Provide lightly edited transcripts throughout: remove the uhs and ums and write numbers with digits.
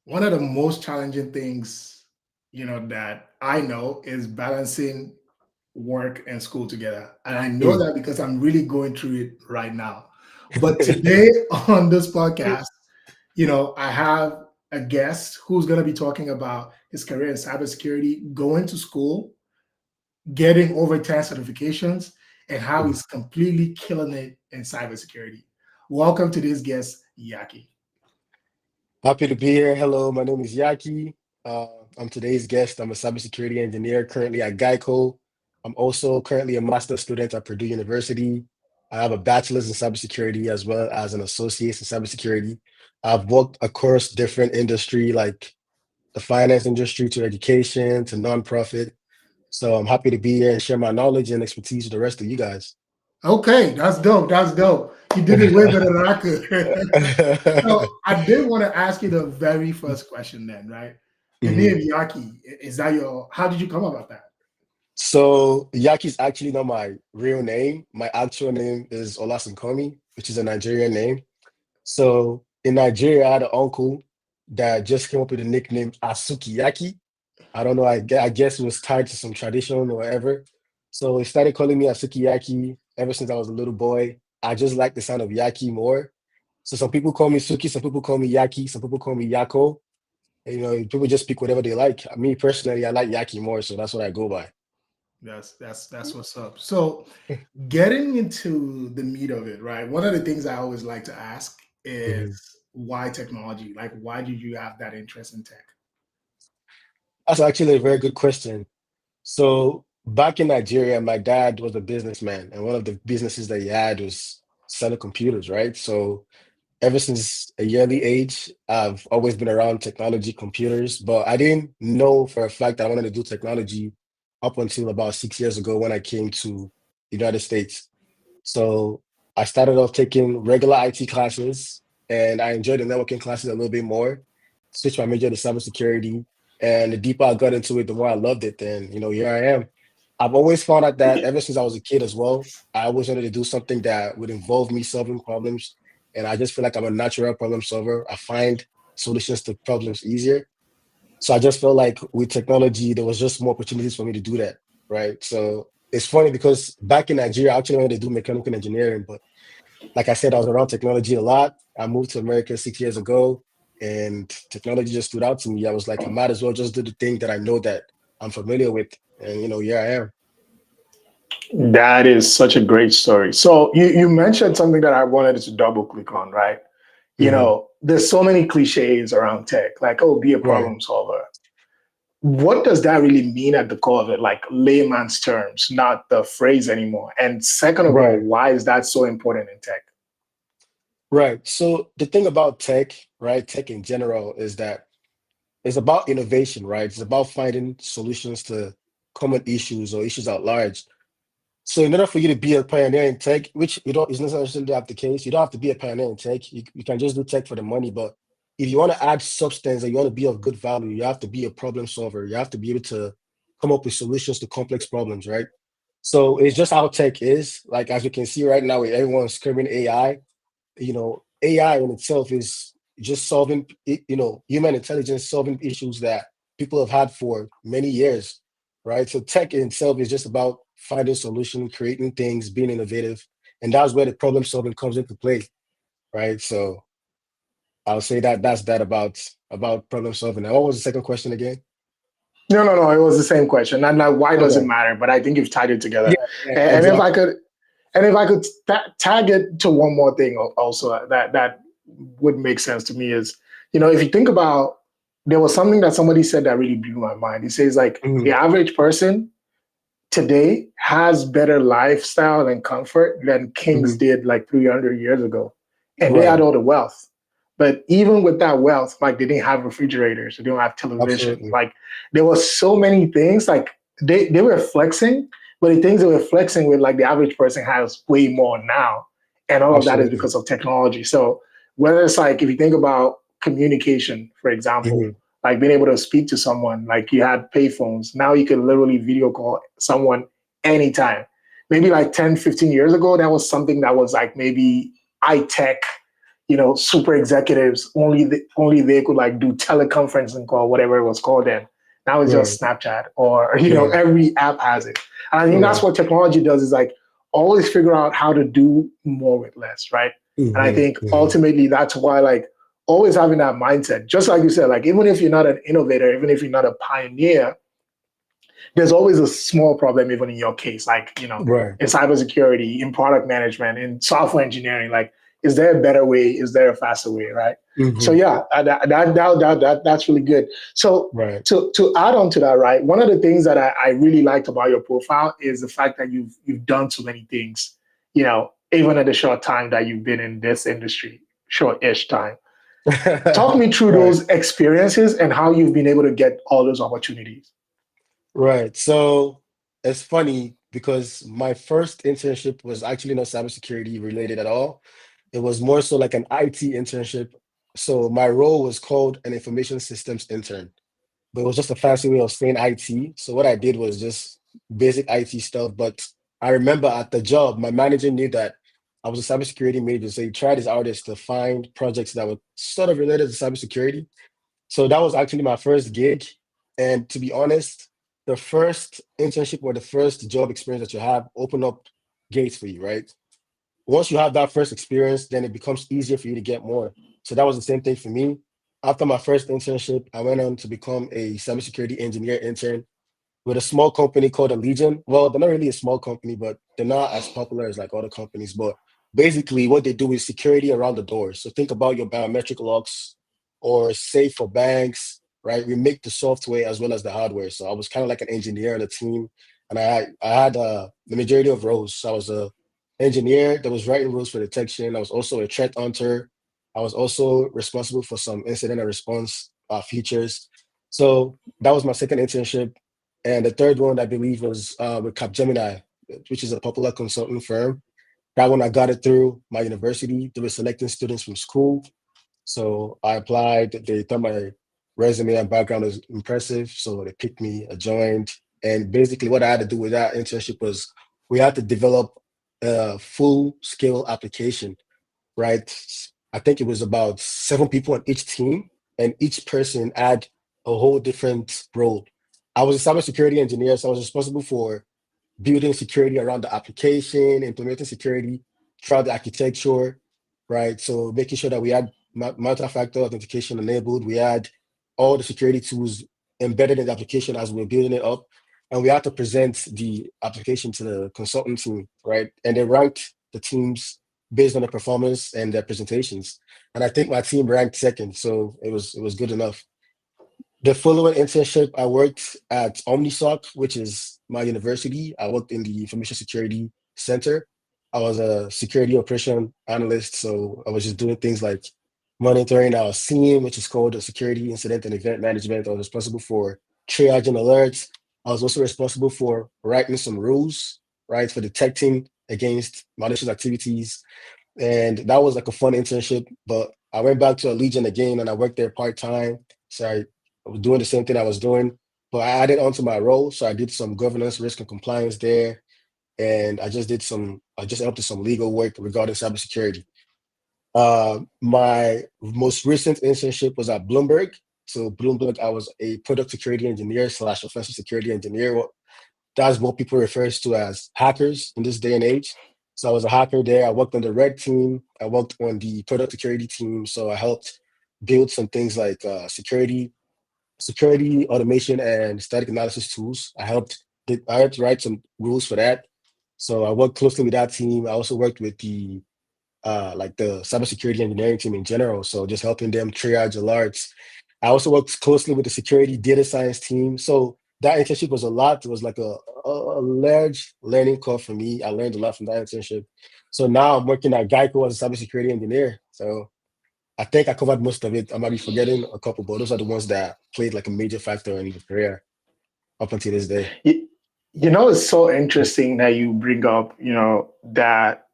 One of the most challenging things, that I know is balancing work and school together. And I know Mm. that because I'm really going through it right now. But today on this podcast, I have a guest who's going to be talking about his career in cybersecurity, going to school, getting over 10 certifications, and how he's completely killing it in cybersecurity. Welcome to this guest, Yaki. Happy to be here. Hello, my name is Yaki. Uh, I'm today's guest. I'm a cybersecurity engineer currently at GEICO. I'm also currently a master's student at Purdue University. I have a bachelor's in cybersecurity as well as an associate's in cybersecurity. I've worked across different industry like the finance industry to education to nonprofit. So I'm happy to be here and share my knowledge and expertise with the rest of you guys. Okay, that's dope. That's dope. You did it way better than I could. So I did want to ask you the very first question then, right? The Mhm. name Yaki, is that how did you come about that? So Yaki is actually not my real name. My actual name is Olasunkanmi, which is a Nigerian name. So in Nigeria, I had an uncle that just came up with the nickname Asuki Yaki. I don't know. I guess it was tied to some tradition or whatever. So he started calling me Asuki Yaki ever since I was a little boy. I just like the sound of Yaki more. So some people call me Suki, some people call me Yaki, some people call me Yako. People just pick whatever they like. Me personally, I like Yaki more, so that's what I go by. That's what's up. So getting into the meat of it, right? One of the things I always like to ask is Mhm. why technology? Like why did you have that interest in tech? That's actually a very good question. So back in Nigeria, my dad was a businessman, and one of the businesses that he had was selling computers, right? So ever since a early age, I've always been around technology, computers, but I didn't know for a fact that I wanted to do technology up until about 6 years ago when I came to the United States. So I started off taking regular IT classes, and I enjoyed the networking classes a little bit more. Switched my major to cybersecurity, and the deeper I got into it, the more I loved it. And here I am. I've always found out that ever since I was a kid as well, I always wanted to do something that would involve me solving problems. And I just feel like I'm a natural problem solver. I find solutions to problems easier. So I just felt like with technology, there was just more opportunities for me to do that, right? So it's funny because back in Nigeria, I actually wanted to do mechanical engineering, but like I said, I was around technology a lot. I moved to America 6 years ago, and technology just stood out to me. I was like, I might as well just do the thing that I know that I'm familiar with, and here I am. That is such a great story. So you mentioned something that I wanted to double click on, right? Hmm. There's so many cliches around tech, like, oh, be a Right. problem solver. What does that really mean at the core of it, like layman's terms, not the phrase anymore? And second of all, Right. why is that so important in tech? Right. So the thing about tech, right, tech in general, is that it's about innovation, right? It's about finding solutions to common issues or issues at large. So in order for you to be a pioneer in tech, which you don't is not necessarily have the case, you don't have to be a pioneer in tech. You can just do tech for the money. But if you want to add substance and you want to be of good value, you have to be a problem solver. You have to be able to come up with solutions to complex problems, right? So it's just how tech is. Like as you can see right now, with everyone screaming AI, AI in itself is just solving, human intelligence solving issues that people have had for many years, right? So tech in itself is just about finding solutions, creating things, being innovative, and that's where the problem solving comes into play, right? So I'll say that that's that about problem solving. Now, what was the second question again? No. It was the same question. And like, why does it Okay. matter? But I think you've tied it Yeah, together. yeah, And if I exactly. could, tag it to one more thing also that would make sense to me is, if you think about, there was something that somebody said that really blew my mind. He says like the Mhm. average person today has better lifestyle and comfort than kings Mhm. did like 300 years ago. And they had Right. all the wealth. But even with that wealth, like they didn't have refrigerators, they don't have television. Absolutely. Like there was so many things, like they were flexing, but the things they were flexing with, like the average person has way more now. And all of that is Absolutely. because of technology. So whether it's like if you think about communication, for example, Mhm. like being able to speak to someone, like you had payphones. Now you can literally video call someone anytime. Maybe like 10, 15 years ago, that was something that was like maybe high tech, super executives, only they could like do teleconferencing call, whatever it was called then. Now it's Right. just Snapchat, or Yeah. every app has it. And I think that's what technology does, is like always figure out how to do more with less, right? And I think ultimately that's why like always having that mindset, just like you said, like even if you're not an innovator, even if you're not a pioneer, there's always a small problem, even in your case, like, Right. in cybersecurity, in product management, in software engineering, like, is there a better way? Is there a faster way? Right. So yeah, that's really good. So Right. to add on to that, right, one of the things that I really liked about your profile is the fact that you've done so many things, even in the short time that you've been in this industry, short-ish time. Talk me through Right. those experiences and how you've been able to get all those opportunities. Right. So it's funny because my first internship was actually not cybersecurity related at all. It was more so like an IT internship. So my role was called an information systems intern, but it was just a fancy way of saying IT. So what I did was just basic IT stuff. But I remember at the job, my manager knew that I was a cybersecurity major. So he tried his hardest to find projects that were sort of related to cybersecurity. So that was actually my first gig. And to be honest, the first internship or the first job experience that you have open up gates for you, right? Once you have that first experience, then it becomes easier for you to get more. So that was the same thing for me. After my first internship, I went on to become a cybersecurity engineer intern with a small company called Allegiant. Well, they're not really a small company, but they're not as popular as like other companies. But basically, what they do is security around the doors. So think about your biometric locks or safe for banks, right? We make the software as well as the hardware. So I was kind of like an engineer on the team, and I had the majority of roles. So I was a engineer that was writing rules for detection. I was also a threat hunter. I was also responsible for some incident and response features. So that was my second internship. And the third one, I believe, was with Capgemini, which is a popular consulting firm. That one, I got it through my university. They were selecting students from school. So I applied. They thought my resume and background was impressive. So they picked me, I joined. And basically, what I had to do with that internship was we had to develop a full scale application, right? I think it was about 7 people on each team, and each person had a whole different role. I was a cybersecurity engineer, so I was responsible for building security around the application, implementing security throughout the architecture, right? So making sure that we had multi-factor authentication enabled, we had all the security tools embedded in the application as we were building it up, and we had to present the application to the consultant team, right? And they ranked the teams based on their performance and their presentations. And I think my team ranked second, so it was good enough. The following internship, I worked at OmniSoc, which is my university. I worked in the Information Security Center. I was a security operation analyst, so I was just doing things like monitoring our SIEM, which is called the Security Incident and Event Management. I was responsible for triaging alerts. I was also responsible for writing some rules, right, for detecting against malicious activities. And that was like a fun internship. But I went back to Allegiant again and I worked there part-time. So I was doing the same thing I was doing, but I added onto my role. So I did some governance, risk, and compliance there. And I just helped with some legal work regarding cybersecurity. My most recent internship was at Bloomberg. So Bloomberg, I was a product security engineer slash offensive security engineer. That's what people refers to as hackers in this day and age. So I was a hacker there. I worked on the red team. I worked on the product security team. So I helped build some things like security automation and static analysis tools. I helped write some rules for that. So I worked closely with that team. I also worked with the like the cybersecurity engineering team in general. So just helping them triage alerts. I also worked closely with the security data science team. So that internship was a lot. It was like a large learning curve for me. I learned a lot from that internship. So now I'm working at GEICO as a cybersecurity engineer. So I think I covered most of it. I might be forgetting a couple, but those are the ones that played like a major factor in my career up until this day. It's so interesting that you bring up, that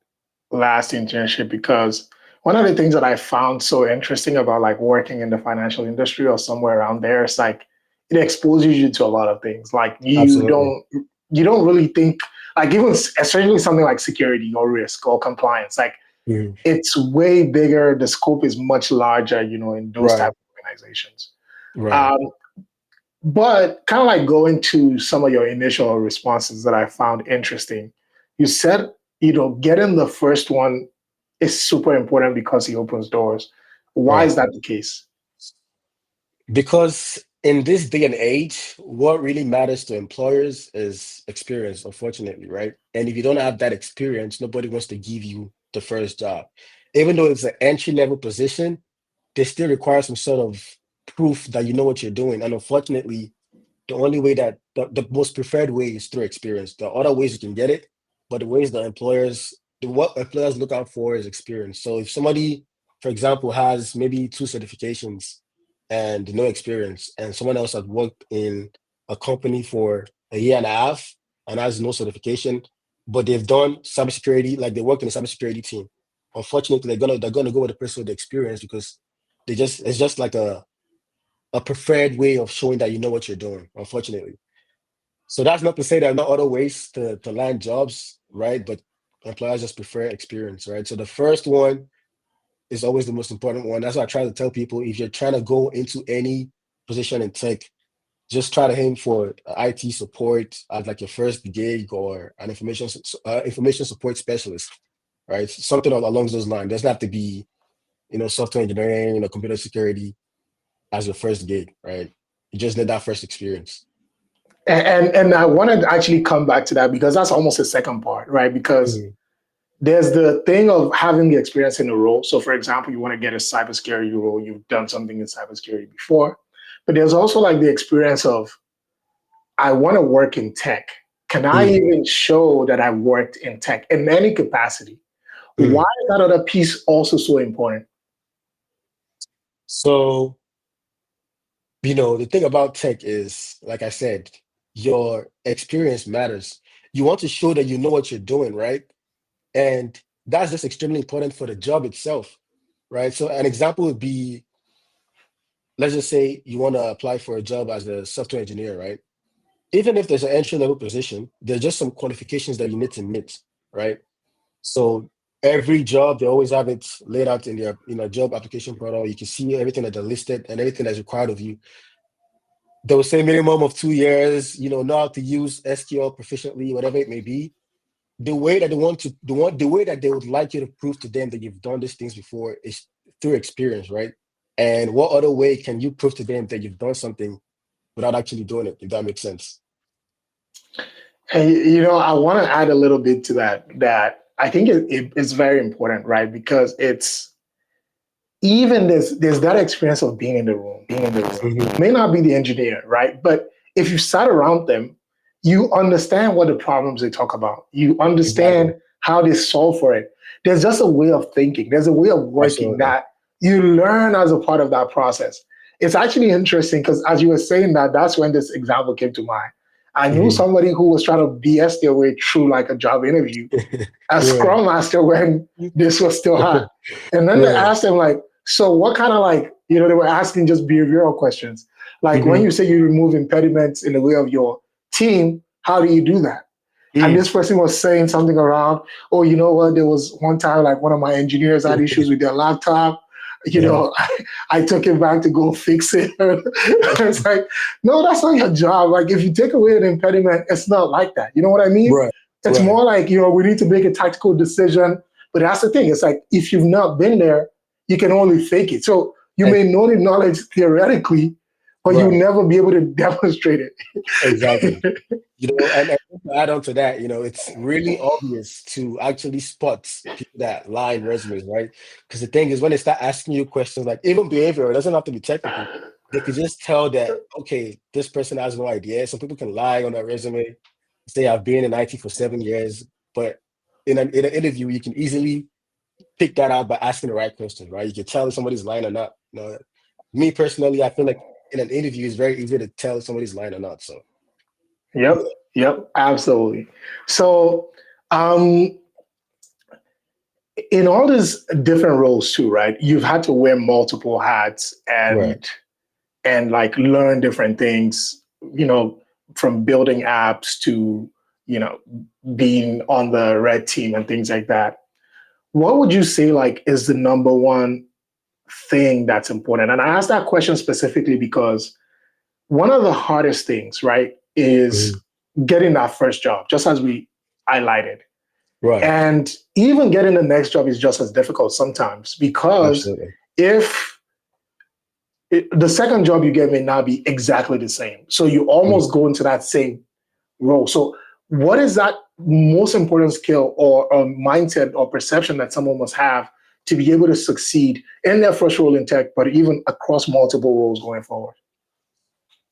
last internship, because one of the things that I found so interesting about like working in the financial industry or somewhere around there is like it exposes you to a lot of things. Like Absolutely. you don't really think, like, even especially something like security or risk or compliance. Like Mhm. it's way bigger. The scope is much larger, in those type Right. of organizations. Right. Um, but kind of like going to some of your initial responses that I found interesting. You said, getting the first one is super important because he opens doors. Why Right. is that the case? Because in this day and age, what really matters to employers is experience, unfortunately, right? And if you don't have that experience, nobody wants to give you the first job. Even though it's an entry level position, they still require some sort of proof that you know what you're doing. And unfortunately, the only way that the most preferred way is through experience. There are other ways you can get it, but the ways that what employers look out for is experience. So if somebody, for example, has maybe 2 certifications and no experience, and someone else has worked in a company for a year and a half and has no certification, but they've done cybersecurity, like they worked in a cybersecurity team. Unfortunately, they're gonna go with the person with the experience because it's just like a preferred way of showing that you know what you're doing, unfortunately. So that's not to say there are no other ways to land jobs, right? But employers just prefer experience, right? So the first one is always the most important one. That's why I try to tell people if you're trying to go into any position in tech, just try to aim for IT support as like your first gig or an information support specialist, right? Something along those lines. It doesn't have to be, software engineering, computer security as your first gig, right? You just need that first experience. And I wanted to actually come back to that because that's almost the second part, right? Because Mhm. there's the thing of having the experience in a role. So, for example, you want to get a cybersecurity role, you've done something in cybersecurity before, but there's also like the experience of I want to work in tech. Can I Mm, even show that I worked in tech in any capacity? Why mm. is that other piece also so important? So, the thing about tech is, like I said, your experience matters. You want to show that you know what you're doing, right? And that's just extremely important for the job itself, right? So, an example would be, let's just say you want to apply for a job as a software engineer, right? Even if there's an entry level position, there's just some qualifications that you need to meet, right? So every job, they always have it laid out in their job application portal. You can see everything that they're listed and everything that's required of you. They will say minimum of 2 years, know how to use SQL proficiently, whatever it may be. The way that the way that they would like you to prove to them that you've done these things before is through experience, right? And what other way can you prove to them that you've done something without actually doing it, if that makes sense? And I want to add a little bit to that. That I think it's very important, right? Because it's even there's that experience of being in the room, Hmm. may not be the engineer, right? But if you sat around them, you understand what the problems they talk about. You Exactly. understand how they solve for it. There's just a way of thinking. There's a way of working Absolutely. that you learn as a part of that process. It's actually interesting because as you were saying that, that's when this example came to mind. I knew Hmm. somebody who was trying to BS their way through like a job interview as Right. Scrum Master when this was still hot. And then they Right. asked him like, so what kind of like, they were asking just behavioral questions. Like when Hmm. you say you remove impediments in the way of your team, how do you do that? And Mm. this person was saying something around, oh, you know what? There was one time like one of my engineers had issues with their laptop. Yeah. I took it back to go fix it. It's like, no, that's not your job. Like if you take away an impediment, it's not like that. You know what I mean? Right. It's Right. more like, we need to make a tactical decision. But that's the thing. It's like if you've not been there, you can only fake it. So you Ex- may know the knowledge theoretically, but you Right. never be able to demonstrate Exactly. it. And to add on to that, it's really obvious to actually spot people that lie in resumes, right? Because the thing is, when they start asking you questions, like even behavioral, it doesn't have to be technical. They could just tell that, okay, this person has no idea. Some people can lie on their resume, say I've been in IT for 7 years, but in an interview, you can easily pick that out by asking the right questions, right? You can tell if somebody's lying or not. Me personally, I feel like in an interview, it's very easy to tell if somebody's lying or not. So. Yep, yep, absolutely. So, um, in all these different roles too, right? You've had to wear multiple hats Right. and like learn different things. From building apps to you know being on the red team and things like that. what would you say like is the number one thing that's important? And I asked that question specifically because one of the hardest things, right, is getting that first job, just as we highlighted. Right. And even getting the next job is just as difficult sometimes because Absolutely. if the second job you get may not be exactly the same. So you almost go into that same role. So what is that most important skill or mindset or perception that someone must have to be able to succeed in their first role in tech, but even across multiple roles going forward?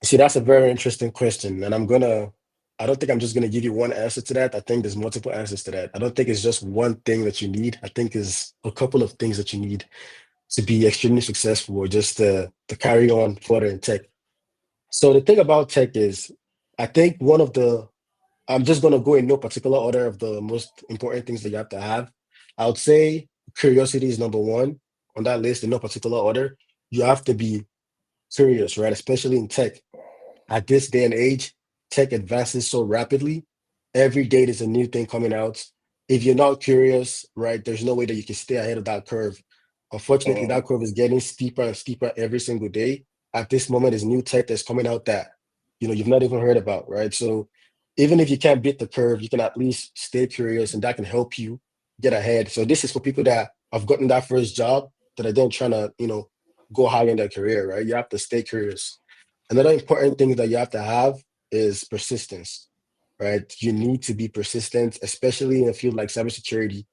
See, that's a very interesting question. And I don't think I'm just gonna give you one answer to that. I think there's multiple answers to that. I don't think it's just one thing that you need. I think it's a couple of things that you need to be extremely successful or just to carry on further in tech. So the thing about tech is, I think I'm just gonna go in no particular order of the most important things that you have to have. I would say curiosity is number one on that list in no particular order. You have to be curious, right? Especially in tech. At this day and age, tech advances so rapidly. Every day there's a new thing coming out. If you're not curious, right, there's no way that you can stay ahead of that curve. Unfortunately, that curve is getting steeper and steeper every single day. At this moment, there's new tech that's coming out that you've not even heard about, right? So even if you can't beat the curve, you can at least stay curious, and that can help you get ahead. So this is for people that have gotten that first job that are then trying to, go high in their career, right? You have to stay curious. Another important thing that you have to have is persistence, right? You need to be persistent, especially in a field like cybersecurity.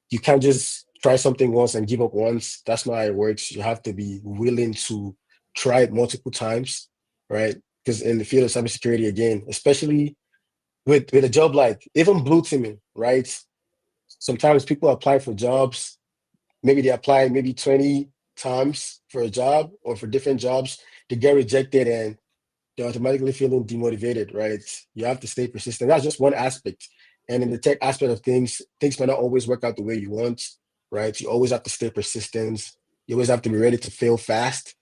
You can't just try something once and give up once. That's not how it works. You have to be willing to try it multiple times, right? Because in the field of cybersecurity, again, especially with a job like even blue teaming, right? Sometimes people apply for jobs, maybe they apply maybe 20 times for a job or for different jobs, they get rejected and they're automatically feeling demotivated, right? You have to stay persistent. That's just one aspect. And in the tech aspect of things, things might not always work out the way you want, right? You always have to stay persistent. You always have to be ready to fail fast.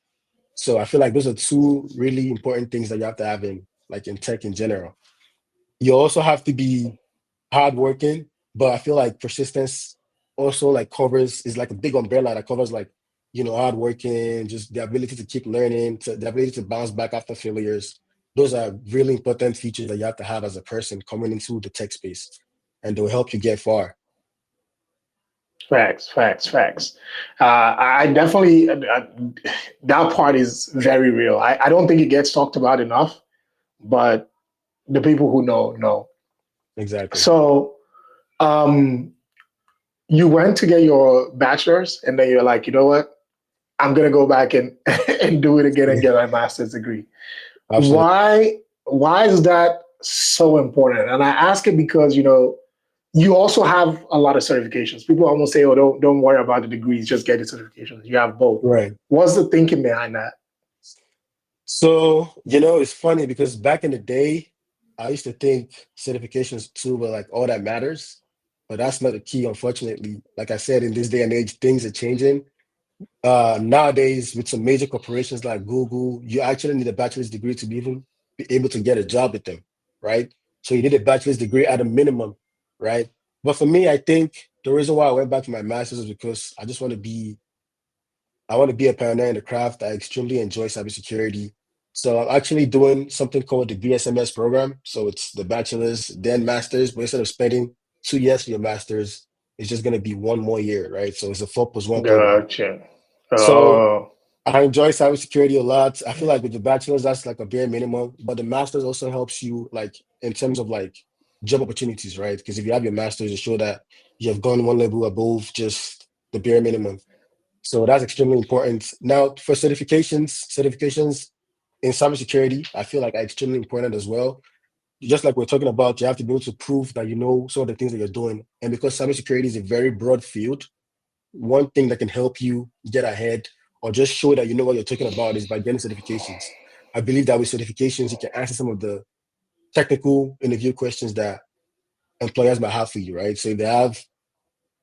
So I feel like those are two really important things that you have to have in tech in general. You also have to be hardworking, but I feel like persistence also like covers is like a big umbrella that covers like hardworking, just the ability to keep learning, the ability to bounce back after failures. Those are really important features that you have to have as a person coming into the tech space, and they'll help you get far. Facts, facts, facts. I definitely, that part is very real. I don't think it gets talked about enough, but the people who know. Exactly. So, um, you went to get your bachelor's, and then you're like, you know what? I'm gonna go back and and do it again and get my master's degree. Absolutely. Why is that so important? And I ask it because you also have a lot of certifications. People almost say, "Oh, don't worry about the degrees, just get the certifications." You have both. Right. What's the thinking behind that? So, it's funny because back in the day, I used to think certifications too were like all that matters, but that's not the key, unfortunately. Like I said, in this day and age, things are changing. Nowadays, with some major corporations like Google, you actually need a bachelor's degree to even be able to get a job with them, right? So you need a bachelor's degree at a minimum, right? But for me, I think the reason why I went back to my master's is because I want to be a pioneer in the craft. I extremely enjoy cybersecurity. So I'm actually doing something called the BSMS program. So it's the bachelor's, then master's, but instead of spending 2 years for your master's, it's just going to be one more year, right? So it's a 4+1 program. Gotcha. So Oh, I enjoy cybersecurity a lot. I feel like with the bachelor's, that's like a bare minimum, but the master's also helps you like in terms of like job opportunities, right? Because if you have your master's, you show that you have gone one level above just the bare minimum. So that's extremely important. Now, for certifications in cybersecurity, I feel like are extremely important as well. Just like we're talking about, you have to be able to prove that you know some of the things that you're doing. And because cybersecurity is a very broad field, one thing that can help you get ahead or just show that you know what you're talking about is by getting certifications. I believe that with certifications, you can answer some of the technical interview questions that employers might have for you, right? So if they have,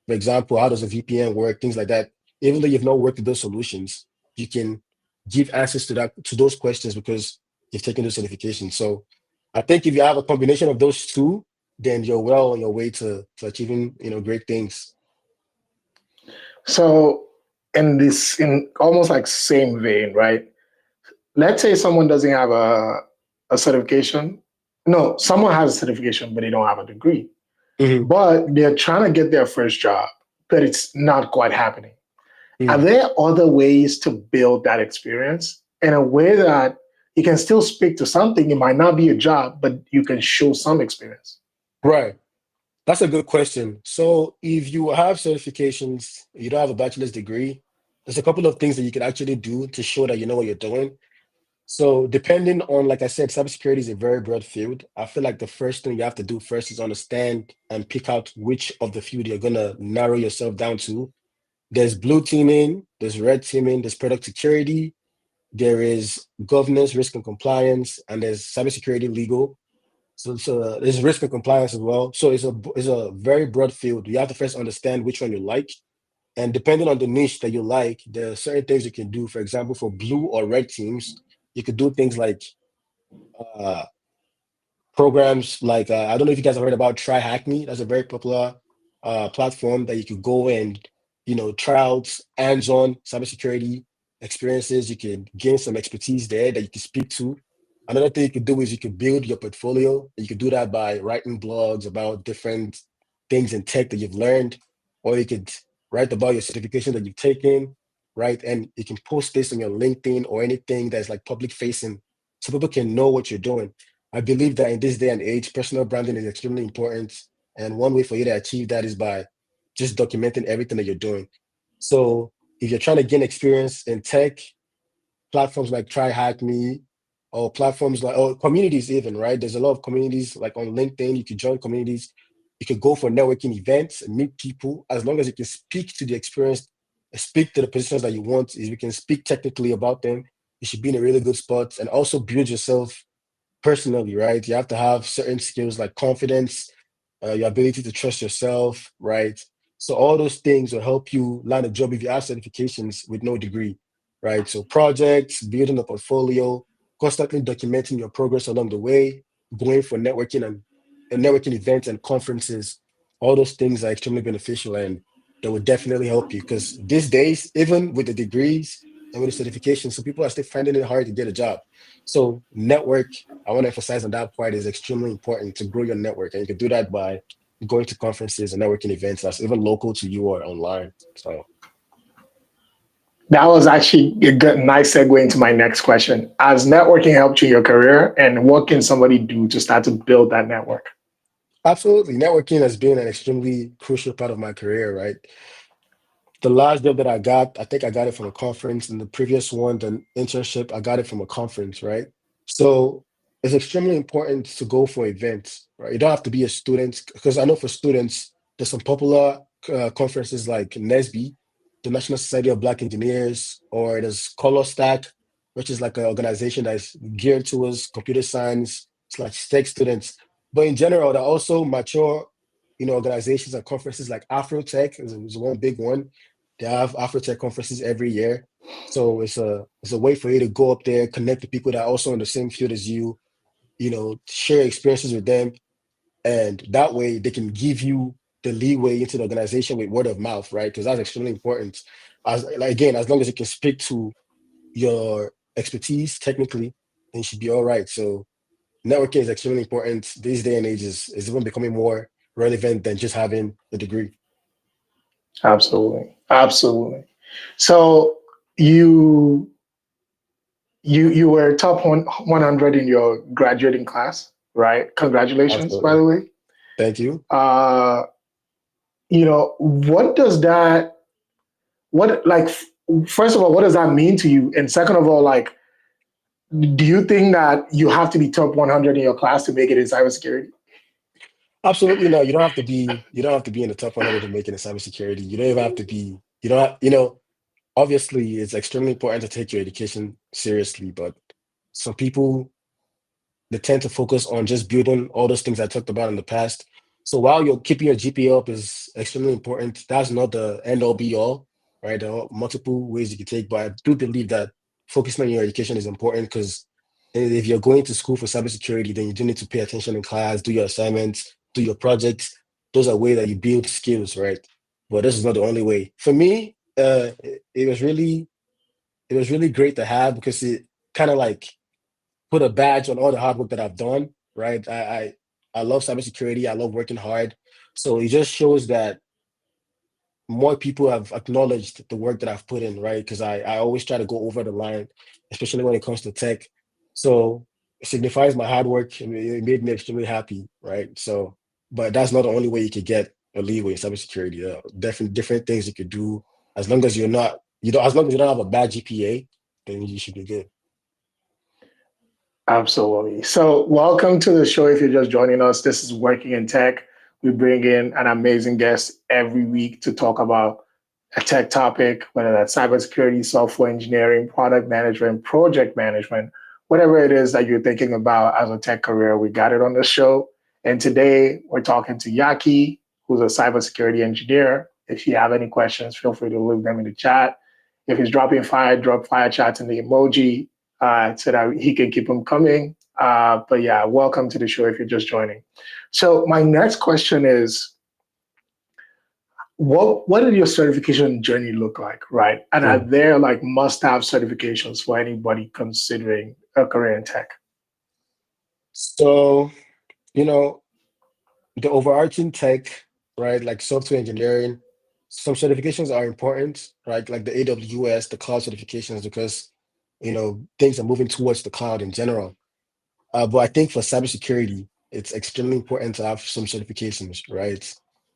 for example, how does a VPN work, things like that. Even though you've not worked with those solutions, you can give answers to those questions because you've taken those certifications. So I think if you have a combination of those two, then you're well on your way to achieving great things. So in almost like same vein, right? Let's say someone doesn't have a certification. No, someone has a certification, but they don't have a degree. Mhm. But they're trying to get their first job, but it's not quite happening. Are Mhm. there other ways to build that experience in a way that you can still speak to something? It might not be a job, but you can show some experience. Right. That's a good question. So if you have certifications, you don't have a bachelor's degree, there's a couple of things that you can actually do to show that you know what you're doing. So depending on, like I said, cybersecurity is a very broad field. I feel like the first thing you have to do first is understand and pick out which of the field you're gonna narrow yourself down to. There's blue teaming, there's red teaming, there's product security, there is governance, risk and compliance, and there's cybersecurity legal. So there's risk and compliance as well. So it's a very broad field. You have to first understand which one you like, and depending on the niche that you like, there are certain things you can do. For example, for blue or red teams, you could do things like uh, programs like I don't know if you guys have heard about Try Hack Me. That's a very popular platform that you could go and try out hands-on cybersecurity experiences. You can gain some expertise there that you can speak to. Another thing you could do is you could build your portfolio. You could do that by writing blogs about different things in tech that you've learned, or you could write about your certification that you've taken, right? And you can post this on your LinkedIn or anything that's like public facing so people can know what you're doing. I believe that in this day and age, personal branding is extremely important. And one way for you to achieve that is by just documenting everything that you're doing. So if you're trying to gain experience in tech, platforms like Try Hack Me or platforms like or communities even, right? There's a lot of communities like on LinkedIn. You could join communities. You could go for networking events and meet people as long as you can speak to the experience, speak to the positions that you want. If you can speak technically about them, you should be in a really good spot and also build yourself personally, right? You have to have certain skills like confidence, your ability to trust yourself, right? So all those things will help you land a job if you have certifications with no degree, right? So projects, building a portfolio, constantly documenting your progress along the way, going for networking and networking events and conferences. All those things are extremely beneficial and they will definitely help you because these days, even with the degrees and with the certifications, so people are still finding it hard to get a job. So network, I want to emphasize on that part is extremely important to grow your network. And you can do that by going to conferences and networking events that's even local to you or online. So That was actually a good, nice segue into my next question. Has networking helped you in your career, and what can somebody do to start to build that network? absolutely. Networking has been an extremely crucial part of my career, right? The last job that I got, I think I got it from a conference, and the previous one, the internship, I got it from a conference, right? So it's extremely important to go for events, right? You don't have to be a student, because I know for students, there's some popular conferences like NESB, the National Society of Black Engineers, or there's Color Stack, which is like an organization that's geared towards computer science, it's like tech students. But in general, there are also mature, organizations and conferences like Afrotech is one big one. They have Afrotech conferences every year. So it's a way for you to go up there, connect to people that are also in the same field as you, share experiences with them. And that way they can give you the leeway into the organization with word of mouth, right? Because that's extremely important. As like again, as long as you can speak to your expertise technically, then you should be all right. So networking is extremely important. These day and age is even becoming more relevant than just having a degree. Absolutely, absolutely. So you you were top 100 in your graduating class, right? Congratulations, by Absolutely. the way. Thank you. Uh, what does that what like first of all, what does that mean to you? And second of all, like, do you think that you have to be top 100 in your class to make it in cybersecurity? Absolutely no. You don't have to be in the top 100 to make it in cybersecurity. You don't even have to be. You don't have. Obviously, it's extremely important to take your education seriously, but some people they tend to focus on just building all those things I talked about in the past. So while you're keeping your GPA up is extremely important, that's not the end all be all, right? There are multiple ways you can take, but I do believe that focusing on your education is important because if you're going to school for cybersecurity, then you do need to pay attention in class, do your assignments, do your projects. Those are ways that you build skills, right? but this is not the only way. For me, it was really great to have because it kind of like put a badge on all the hard work that I've done, right? I love cybersecurity. I love working hard. So it just shows that more people have acknowledged the work that I've put in, right? Because I always try to go over the line, especially when it comes to tech. So it signifies my hard work and it made me extremely happy, right? So, but that's not the only way you could get a leeway in cybersecurity. Different things you could do as long as as long as you don't have a bad GPA, then you should be good. Absolutely. So, welcome to the show. If you're just joining us, this is Working in Tech. We bring in an amazing guest every week to talk about a tech topic, whether that's cybersecurity, software engineering, product management, project management, whatever it is that you're thinking about as a tech career, we got it on the show. And today we're talking to Yaki, who's a cybersecurity engineer. If you have any questions, feel free to leave them in the chat. If he's dropping fire, drop fire chats in the emoji so that he can keep them coming. But yeah, welcome to the show if you're just joining. So my next question is, what did your certification journey look like, right? And are there like must-have certifications for anybody considering a career in tech? So, you know, the overarching tech, right? Like software engineering, some certifications are important, right? Like the AWS, the cloud certifications, because things are moving towards the cloud in general. But I think for cybersecurity, it's extremely important to have some certifications, right?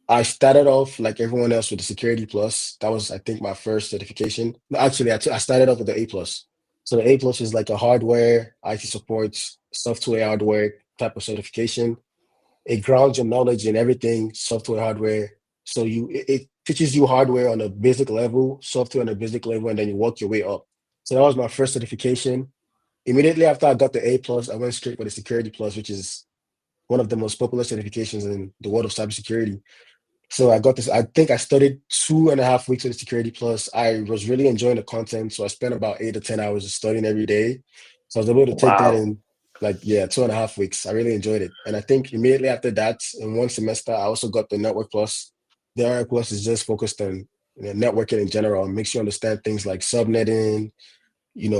I started off like everyone else with the Security Plus. That was, I think, my first certification. No, actually, I started off with the A Plus. So the A Plus is like a hardware, IT support, software, hardware type of certification. It grounds your knowledge in everything, software, hardware. So it teaches you hardware on a basic level, software on a basic level, and then you work your way up. So that was my first certification. Immediately after I got the A plus, I went straight for the Security Plus, which is one of the most popular certifications in the world of cybersecurity. So I got this. I think I studied 2.5 weeks with the Security Plus. I was really enjoying the content, so I spent about 8 to 10 hours studying every day. So I was able to take that Wow. in like 2.5 weeks. I really enjoyed it, and I think immediately after that, in one semester, I also got the Network Plus. The Network Plus is just focused on networking in general, and makes you understand things like subnetting,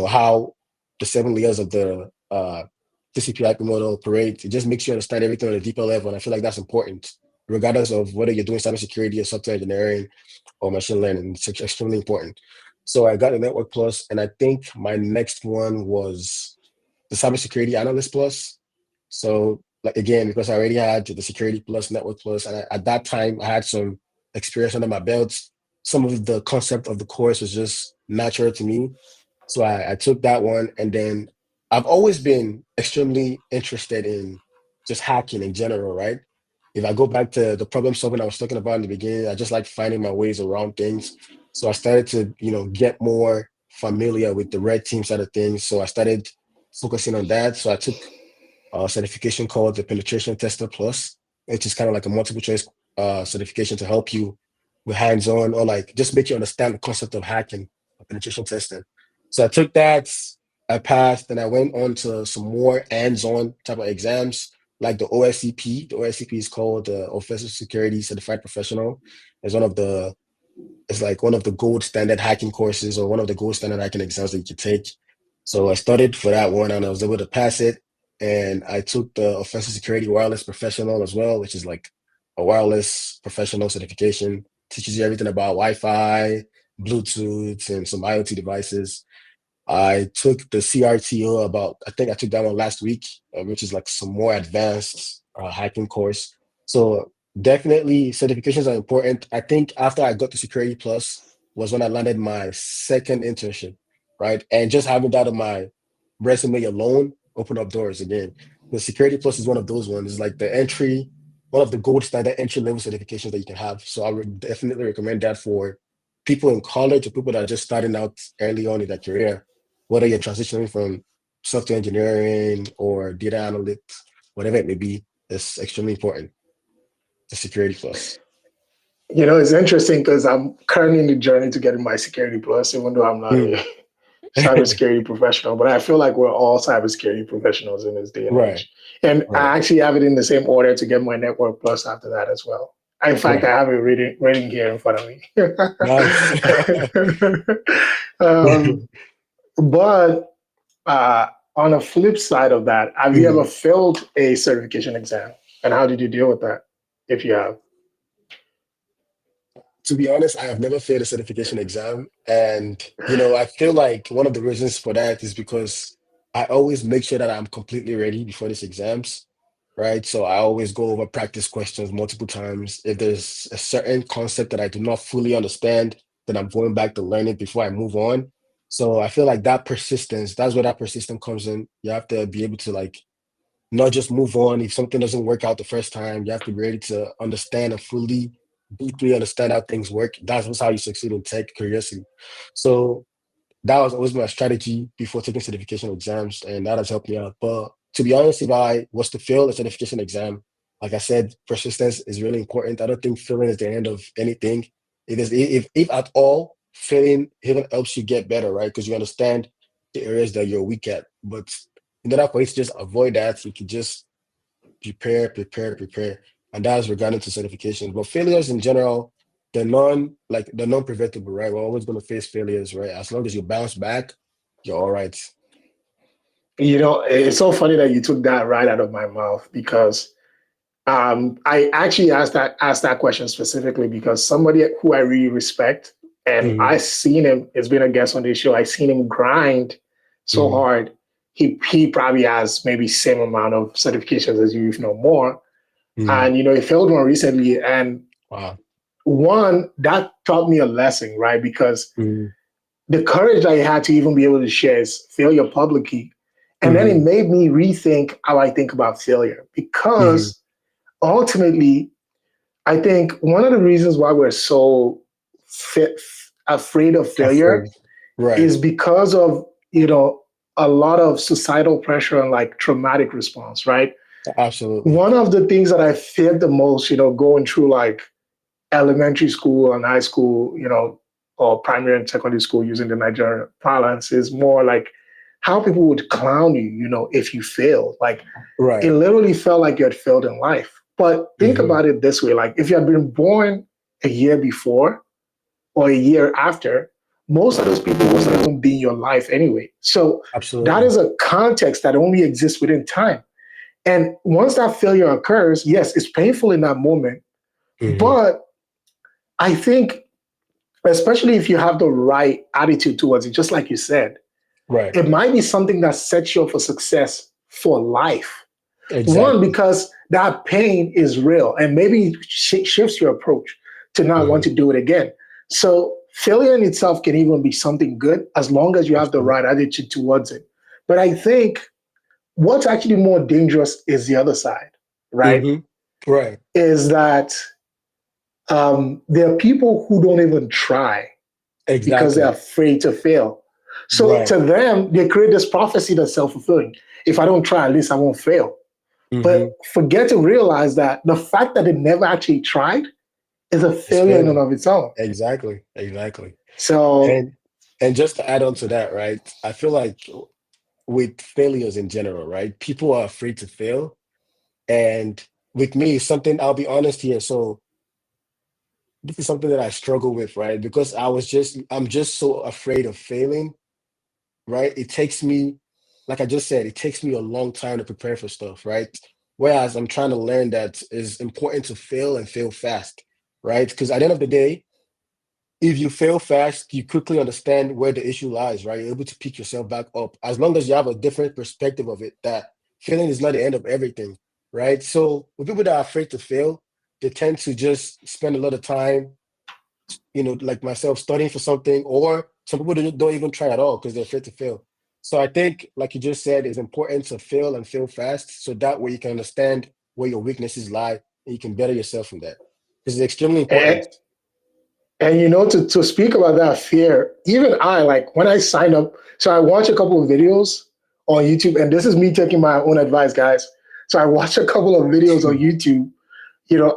how the 7 layers of the TCP/IP model operate. It just makes you understand everything on a deeper level, and I feel like that's important, regardless of whether you're doing cybersecurity or software engineering or machine learning. It's extremely important. So I got a Network Plus, and I think my next one was the Cybersecurity Analyst Plus. So, like again, because I already had the Security Plus, Network Plus, and at that time I had some experience under my belt. Some of the concept of the course was just natural to me, so I took that one, and then I've always been extremely interested in just hacking in general, right? If I go back to the problem solving I was talking about in the beginning, I just like finding my ways around things. So I started to, get more familiar with the red team side of things. So I started focusing on that. So I took a certification called the Penetration Tester Plus, which is kind of like a multiple choice certification to help you with hands-on or like just make you understand the concept of hacking or penetration testing. So I took that, I passed, and I went on to some more hands-on type of exams like the OSCP. The OSCP is called the Offensive Security Certified Professional. It's like one of the gold standard hacking courses or one of the gold standard hacking exams that you can take. So I studied for that one and I was able to pass it. And I took the Offensive Security Wireless Professional as well, which is like a wireless professional certification. Teaches you everything about Wi-Fi, Bluetooth, and some IoT devices. I took the CRTO I think I took that one last week, which is like some more advanced hacking course. So definitely certifications are important. I think after I got the Security Plus was when I landed my second internship, right? And just having that on my resume alone opened up doors again. The Security Plus is one of those ones. It's like one of the gold standard entry level certifications that you can have. So I would definitely recommend that for people in college or people that are just starting out early on in their career, whether you're transitioning from software engineering or data analytics, whatever it may be, it's extremely important. The Security Plus. It's interesting because I'm currently in the journey to getting my Security Plus, even though I'm not a cybersecurity professional, but I feel like we're all cybersecurity professionals in this day and Right. age. And Right. I actually have it in the same order to get my Network Plus after that as well. In fact, Right. I have it written here in front of me. Nice. But on the flip side of that, have you ever Mm. failed a certification exam? And how did you deal with that, if you have? To be honest, I have never failed a certification exam. And, I feel like one of the reasons for that is because I always make sure that I'm completely ready before these exams, right? So I always go over practice questions multiple times. If there's a certain concept that I do not fully understand, then I'm going back to learn it before I move on. So I feel like that persistence, that's where that persistence comes in. You have to be able to like not just move on. If something doesn't work out the first time, you have to be ready to understand and fully, deeply understand how things work. That's how you succeed in tech curiously. So that was always my strategy before taking certification exams, and that has helped me out. But to be honest, if I was to fail a certification exam, like I said, persistence is really important. I don't think failing is the end of anything. It is, if at all, failing even helps you get better, right? Because you understand the areas that you're weak at. But in order for you to just avoid that, you can just prepare. And that's regarding to certifications. But failures in general, they're non-preventable, right? We're always gonna face failures, right? As long as you bounce back, you're all right. It's so funny that you took that right out of my mouth because I actually asked that question specifically because somebody who I really respect, and Hmm. I seen him, has been a guest on this show. I seen him grind so Hmm. hard. He probably has maybe same amount of certifications as you, if not more. Hmm. And he failed one recently, and Wow. one that taught me a lesson, right? Because Hmm. the courage that he had to even be able to share his failure publicly, and then it Hmm. made me rethink how I think about failure Hmm. because ultimately I think one of the reasons why we're so afraid of failure Afraid. Right. is because of, a lot of societal pressure and like traumatic response, right? Absolutely. One of the things that I feared the most, going through like elementary school and high school, or primary and secondary school using the Nigerian parlance is more like how people would clown you, if you fail. Like it Right. literally felt like you had failed in life. But think Hmm. about it this way, like if you had been born a year before or a year after, most of those people wasn't going to be in your life anyway. So that Absolutely. is a context that only exists within time. And once that failure occurs, yes, it's painful in that moment. Hmm. But I think, especially if you have the right attitude towards it, just like you said, Right. it might be something that sets you up for success for life. One, Exactly. because that pain is real and maybe shifts your approach to not want Hmm. to do it again. So failure in itself can even be something good as long as you have the Absolutely. right attitude towards it. But I think what's actually more dangerous is the other side, right? Hmm. Right. Is that there are people who don't even try because they're Exactly. afraid to fail. So Right. to them, they create this prophecy that's self-fulfilling. If I don't try, at least I won't fail. But Hmm. forget to realize that the fact that they never actually tried is a It's failure in and failure. of its own. Exactly. Exactly. So And and just to add on to that, right? I feel like with failures in general, right? People are afraid to fail. And with me, something I'll be honest here. So this is something that I struggle with, right? Because I'm just so afraid of failing, right? It takes me, like I just said, it takes me a long time to prepare for stuff, right? Whereas I'm trying to learn that it's important to fail and fail fast, right? Because at the end of the day, if you fail fast, you quickly understand where the issue lies, right? You're able to pick yourself back up as long as you have a different perspective of it, that failing is not the end of everything, right? So with people that are afraid to fail, they tend to just spend a lot of time, like myself, studying for something, or some people don't even try at all because they're afraid to fail. So I think, like you just said, it's important to fail and fail fast so that way you can understand where your weaknesses lie and you can better yourself from that. This is extremely and, important. and to speak about that fear, even I like when I signed up, so I watch a couple of videos on YouTube, and this is me taking my own advice, guys. So I watch a couple of videos on YouTube,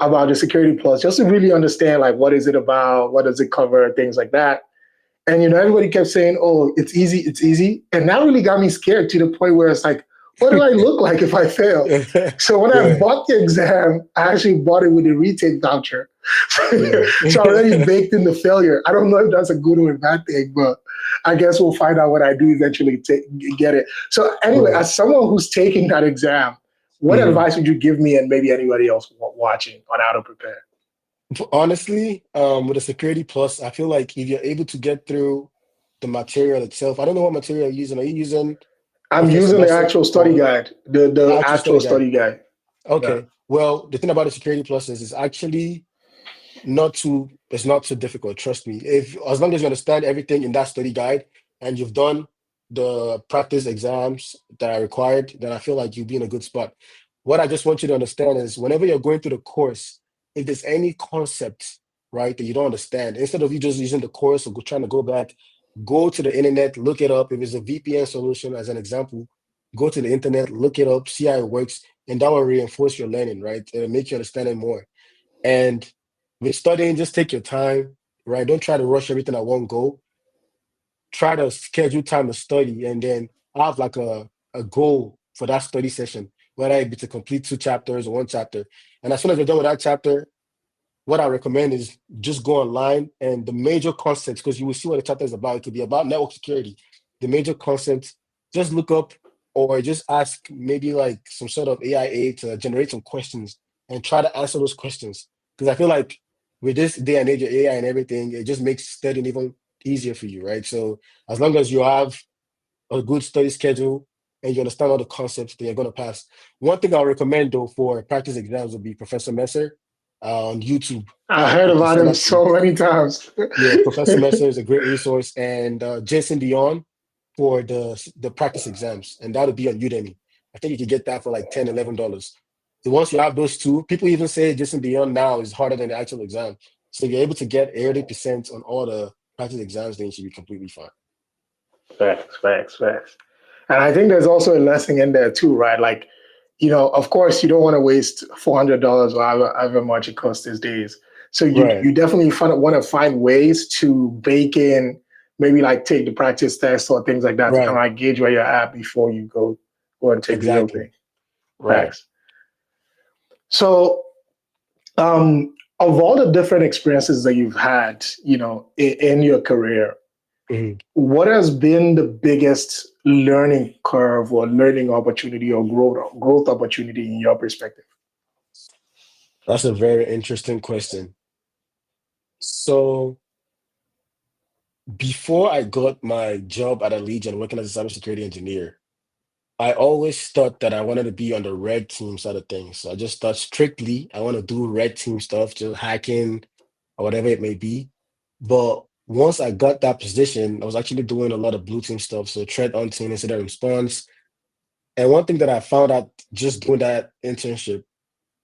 about the Security Plus, just to really understand like what is it about, what does it cover, things like that. And everybody kept saying, "Oh, it's easy," and that really got me scared to the point where it's like, what do I look like if I fail? So when I Right. bought the exam, I actually bought it with a retake voucher. Yeah. So I already baked in the failure. I don't know if that's a good or a bad thing, but I guess we'll find out when I do eventually get it. So anyway, Right. as someone who's taking that exam, what Mhm. advice would you give me and maybe anybody else watching on how to prepare? Honestly, with a Security Plus, I feel like if you're able to get through the material itself, I don't know what material you're using. Are you using the I'm first using the semester actual study or guide, the the actual actual study guide? study guide. Yeah. Okay. Well, the thing about the Security Plus is it's actually it's not too difficult, trust me. If as long as you understand everything in that study guide and you've done the practice exams that are required, then I feel like you'll be in a good spot. What I just want you to understand is whenever you're going through the course, if there's any concept, right, that you don't understand, instead of you just using the course or trying to go back, go to the internet, look it up. If it's a VPN solution, as an example, go to the internet, look it up, see how it works, and that will reinforce your learning, right? It'll make you understand it more. And with studying, just take your time, right? Don't try to rush everything at one go. Try to schedule time to study and then have like a goal for that study session, whether it be to complete 2 chapters or 1 chapter. And as soon as you're done with that chapter, what I recommend is just go online and the major concepts, because you will see what the chapter is about. It could be about network security. The major concepts, just look up or just ask maybe like some sort of AIA to generate some questions and try to answer those questions. Because I feel like with this day and age of AI and everything, it just makes studying even easier for you, right? So as long as you have a good study schedule and you understand all the concepts, then you're going to pass. One thing I'll recommend though for practice exams would be Professor Messer on YouTube. I heard You can about send him that to so many times. yeah, Professor Messer is a great resource, and Jason Dion for the practice exams, and that'll be on Udemy. I think you can get that for like $10, $11. So once you have those two, people even say Jason Dion now is harder than the actual exam. So if you're able to get 80% on all the practice exams, then you should be completely fine. Facts, facts, facts. And I think there's also a lesson in there too, right? Like, of course, you don't want to waste $400 or however much it costs these days. So Right, you definitely want to find ways to bake in, maybe like take the practice test or things like that to kind right, of like gauge where you're at before you go and take the real exactly. thing. Right. Facts. So, of all the different experiences that you've had, in your career, Mhm. what has been the biggest learning curve or learning opportunity or growth opportunity in your perspective? That's a very interesting question. So before I got my job at Allegiant working as a cybersecurity engineer, I always thought that I wanted to be on the red team side of things. So I just thought strictly I want to do red team stuff, just hacking or whatever it may be. But once I got that position, I was actually doing a lot of blue team stuff. So threat hunting, incident response. And one thing that I found out just doing that internship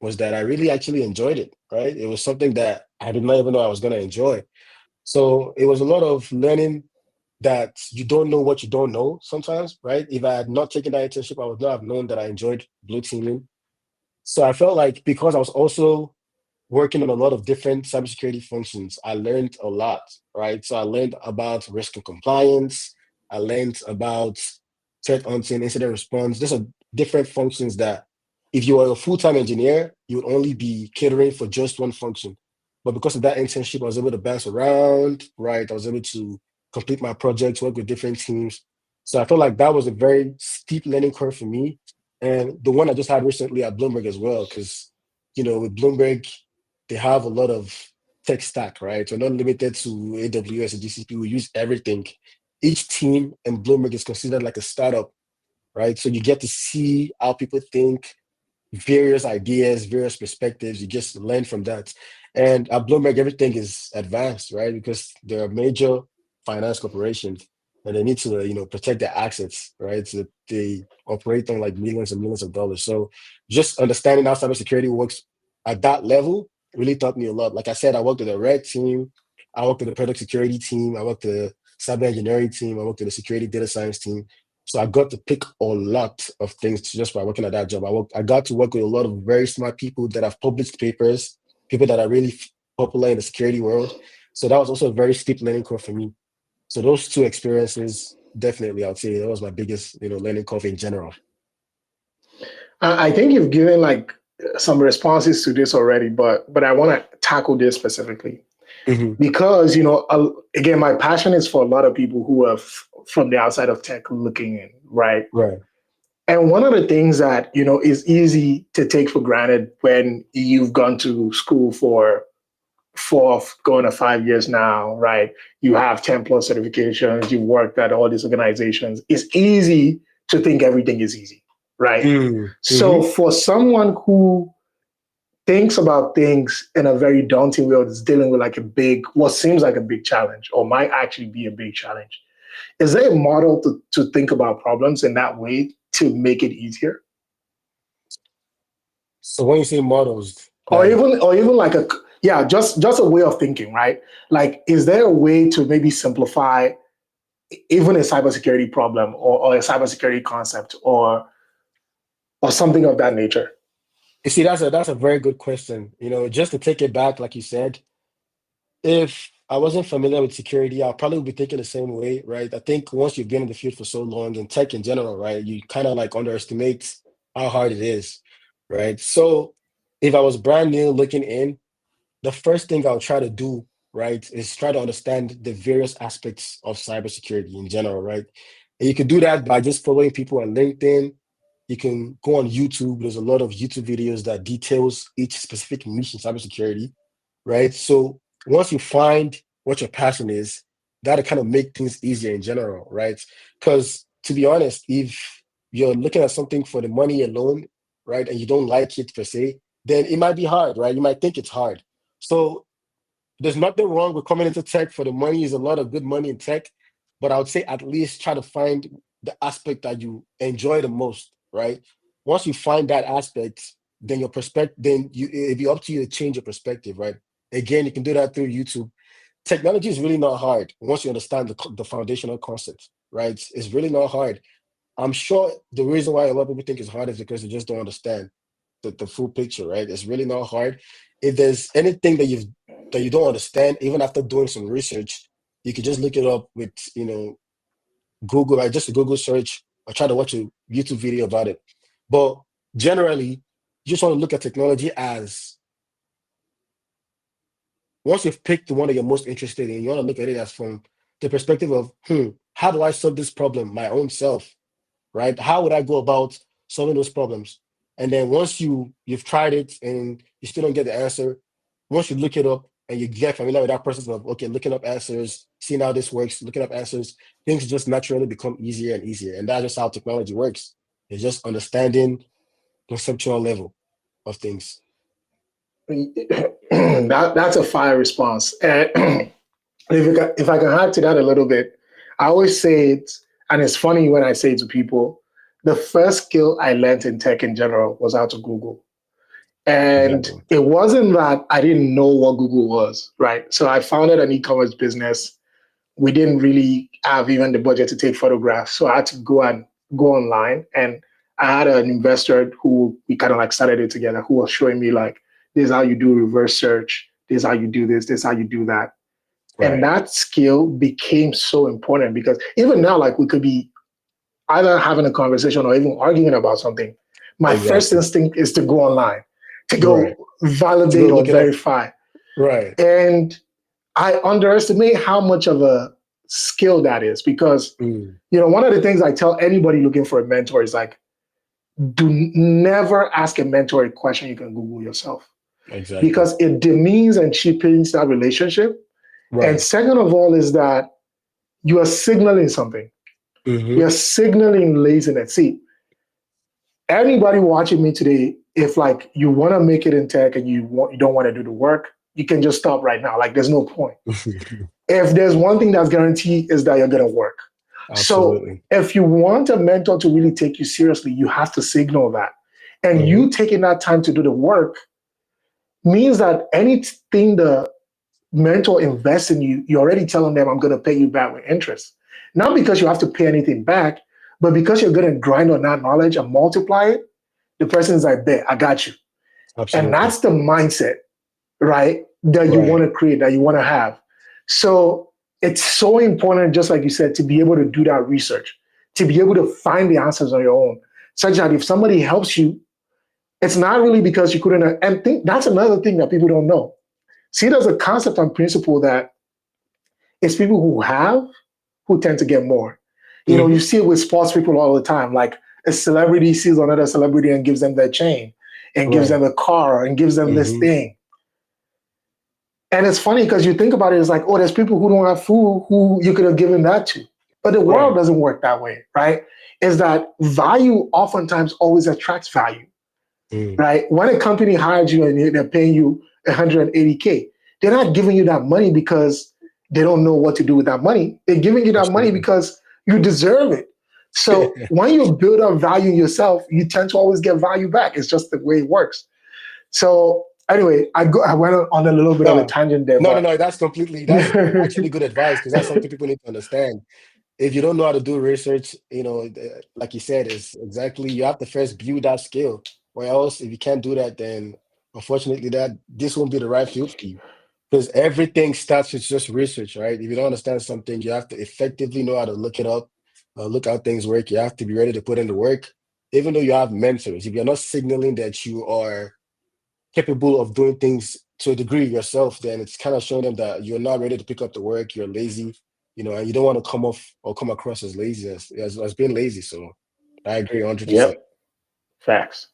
was that I really actually enjoyed it, right? It was something that I did not even know I was going to enjoy. So it was a lot of learning that you don't know what you don't know sometimes, right? If I had not taken that internship, I would not have known that I enjoyed blue teaming. So I felt like because I was also working on a lot of different cybersecurity functions, I learned a lot, right? So I learned about risk and compliance. I learned about threat hunting, incident response. These are different functions that if you were a full-time engineer, you would only be catering for just one function. But because of that internship, I was able to bounce around, right? I was able to complete my projects, work with different teams. So I felt like that was a very steep learning curve for me. And the one I just had recently at Bloomberg as well, because with Bloomberg, they have a lot of tech stack, right? We're not limited to AWS and GCP. We use everything. Each team in Bloomberg is considered like a startup, right? So you get to see how people think, various ideas, various perspectives. You just learn from that. And at Bloomberg, everything is advanced, right? Because they're a major finance corporations and they need to, protect their assets, right? So they operate on like millions and millions of dollars. So just understanding how cybersecurity works at that level really taught me a lot. Like I said, I worked with a red team, I worked with the product security team, I worked with the cyber engineering team, I worked with the security data science team. So I got to pick a lot of things just by working at that job. I got to work with a lot of very smart people that have published papers, people that are really popular in the security world. So that was also a very steep learning curve for me. So those two experiences, definitely, I would say that was my biggest, learning curve in general. I think you've given like some responses to this already, but I want to tackle this specifically Mhm. because again, my passion is for a lot of people who are from the outside of tech looking in, right? Right. And one of the things that is easy to take for granted when you've gone to school for 4 going to 5 years now, right? You have 10 plus certifications, you worked at all these organizations. It's easy to think everything is easy, right? So Mhm. for someone who thinks about things in a very daunting way or is dealing with like what seems like a big challenge or might actually be a big challenge, is there a model to think about problems in that way to make it easier? So when you say models, Or like, even like just a way of thinking, right? Like, is there a way to maybe simplify even a cybersecurity problem or a cybersecurity concept or something of that nature? you see, that's a very good question. Just to take it back, like you said, if I wasn't familiar with security, I'll probably be thinking the same way, right? I think once you've been in the field for so long, in tech in general, right, you kind of like underestimate how hard it is, right? So if I was brand new looking in, the first thing I'll try to do, right, is try to understand the various aspects of cybersecurity in general, right? And you can do that by just following people on LinkedIn. You can go on YouTube. There's a lot of YouTube videos that details each specific niche in cybersecurity, right? So once you find what your passion is, that'll kind of make things easier in general, right? Because to be honest, if you're looking at something for the money alone, right, and you don't like it per se, then it might be hard, right? You might think it's hard. So there's nothing wrong with coming into tech for the money. Is a lot of good money in tech, but I would say at least try to find the aspect that you enjoy the most, right? Once you find that aspect, then your perspective, then it'd be up to you to change your perspective, right? Again, you can do that through YouTube. Technology is really not hard once you understand the foundational concepts, right? It's really not hard. I'm sure the reason why a lot of people think it's hard is because they just don't understand the full picture, right? It's really not hard. If there's anything that you don't understand, even after doing some research, you could just look it up with Google, right? Just a Google search or try to watch a YouTube video about it. But generally, you just want to look at technology as once you've picked the one that you're most interested in, you want to look at it as from the perspective of, how do I solve this problem my own self? Right? How would I go about solving those problems? And then once you've tried it and you still don't get the answer, once you look it up and you get familiar with that process of okay, looking up answers, seeing how this works, looking up answers, things just naturally become easier and easier. And that's just how technology works. It's just understanding conceptual level of things. That's a fire response. And if I can add to that a little bit, I always say it, and it's funny when I say it to people, the first skill I learned in tech in general was how to Google. And Exactly. it wasn't that I didn't know what Google was, right? So I founded an e-commerce business. We didn't really have even the budget to take photographs. So I had to go online, and I had an investor who we kind of like started it together, who was showing me like, this is how you do reverse search, this is how you do this is how you do that. And Right. that skill became so important because even now, like we could be either having a conversation or even arguing about something. My first Exactly. instinct is to go online, to go Right. To go validate or look it up. verify. Right. And I underestimate how much of a skill that is because, Mm, one of the things I tell anybody looking for a mentor is like, do never ask a mentor a question you can Google yourself exactly. because it demeans and cheapens that relationship. And Right. second of all, is that you are signaling something. Hmm. You're signaling laziness. See, anybody watching me today, if like you want to make it in tech and you don't want to do the work, you can just stop right now. Like there's no point. If there's one thing that's guaranteed is that you're gonna work. So Absolutely. if you want a mentor to really take you seriously, you have to signal that. And Hmm. you taking that time to do the work means that anything the mentor invests in you, you're already telling them, I'm gonna pay you back with interest. Not because you have to pay anything back, but because you're gonna grind on that knowledge and multiply it, the person's like, bet, I got you. And Absolutely. that's the mindset, right? That you want Right. to create, that you want to have. So it's so important, just like you said, to be able to do that research, to be able to find the answers on your own, such that if somebody helps you It's not really because you couldn't, and that's another thing that people don't know. See, there's a concept and principle that it's people who tend to get more. You know, you see it with sports people all the time. Like a celebrity sees another celebrity and gives them their chain and gives them a car and gives them this thing. And it's funny because you think about it, it's like, oh, there's people who don't have food who you could have given that to. But the world doesn't work that way, right? Is that value oftentimes always attracts value, right? When a company hires you and they're paying you 180K, they're not giving you that money because they don't know what to do with that money. They're giving you that money because you deserve it. So when you build up value yourself, you tend to always get value back. It's just the way it works. So anyway, I went on a little bit of a tangent there. No, that's actually good advice, because that's something people need to understand. If you don't know how to do research, you know, like you said, is exactly, you have to first build that skill. Or else, if you can't do that, then unfortunately, this won't be the right field for you. Because everything starts with just research, right? If you don't understand something, you have to effectively know how to look it up, look how things work. You have to be ready to put in the work. Even though you have mentors, if you're not signaling that you are capable of doing things to a degree yourself, then it's kind of showing them that you're not ready to pick up the work, you're lazy, you know, and you don't want to come off or come across as lazy as being lazy. So I agree 100%. Yep. Facts.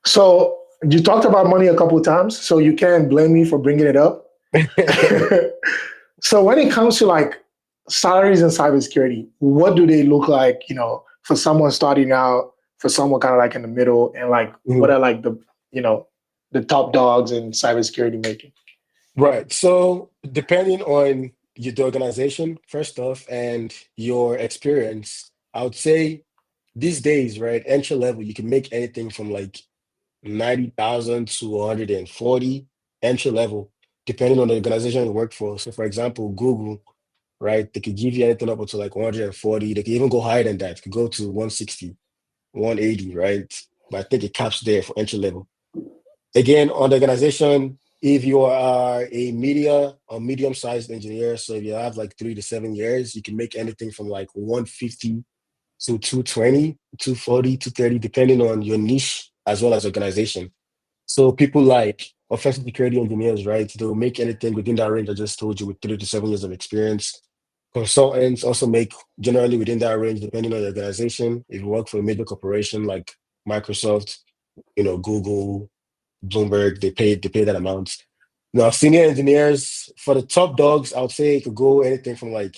So you talked about money a couple of times, so you can't blame me for bringing it up. So when it comes to like salaries in cybersecurity, what do they look like, you know, for someone starting out, for someone kind of like in the middle, and like what are like the, you know, the top dogs in cybersecurity making? Right. So depending on the organization, first off, and your experience, I would say these days, right, entry level, you can make anything from like 90,000 to 140 entry level, depending on the organization you work for. So for example, Google, right, they could give you anything up to like 140. They could even go higher than that. It could go to 160, 180, right? But I think it caps there for entry level. Again, on the organization, if you are a medium-sized engineer, so if you have like 3 to 7 years, you can make anything from like 150 to 220, 240, 230, depending on your niche as well as organization. So people like offensive security engineers, right? They'll make anything within that range I just told you, with 3 to 7 years of experience. Consultants also make generally within that range, depending on the organization. If you work for a major corporation like Microsoft, you know, Google, Bloomberg, they pay that amount. Now, senior engineers, for the top dogs, I would say it could go anything from like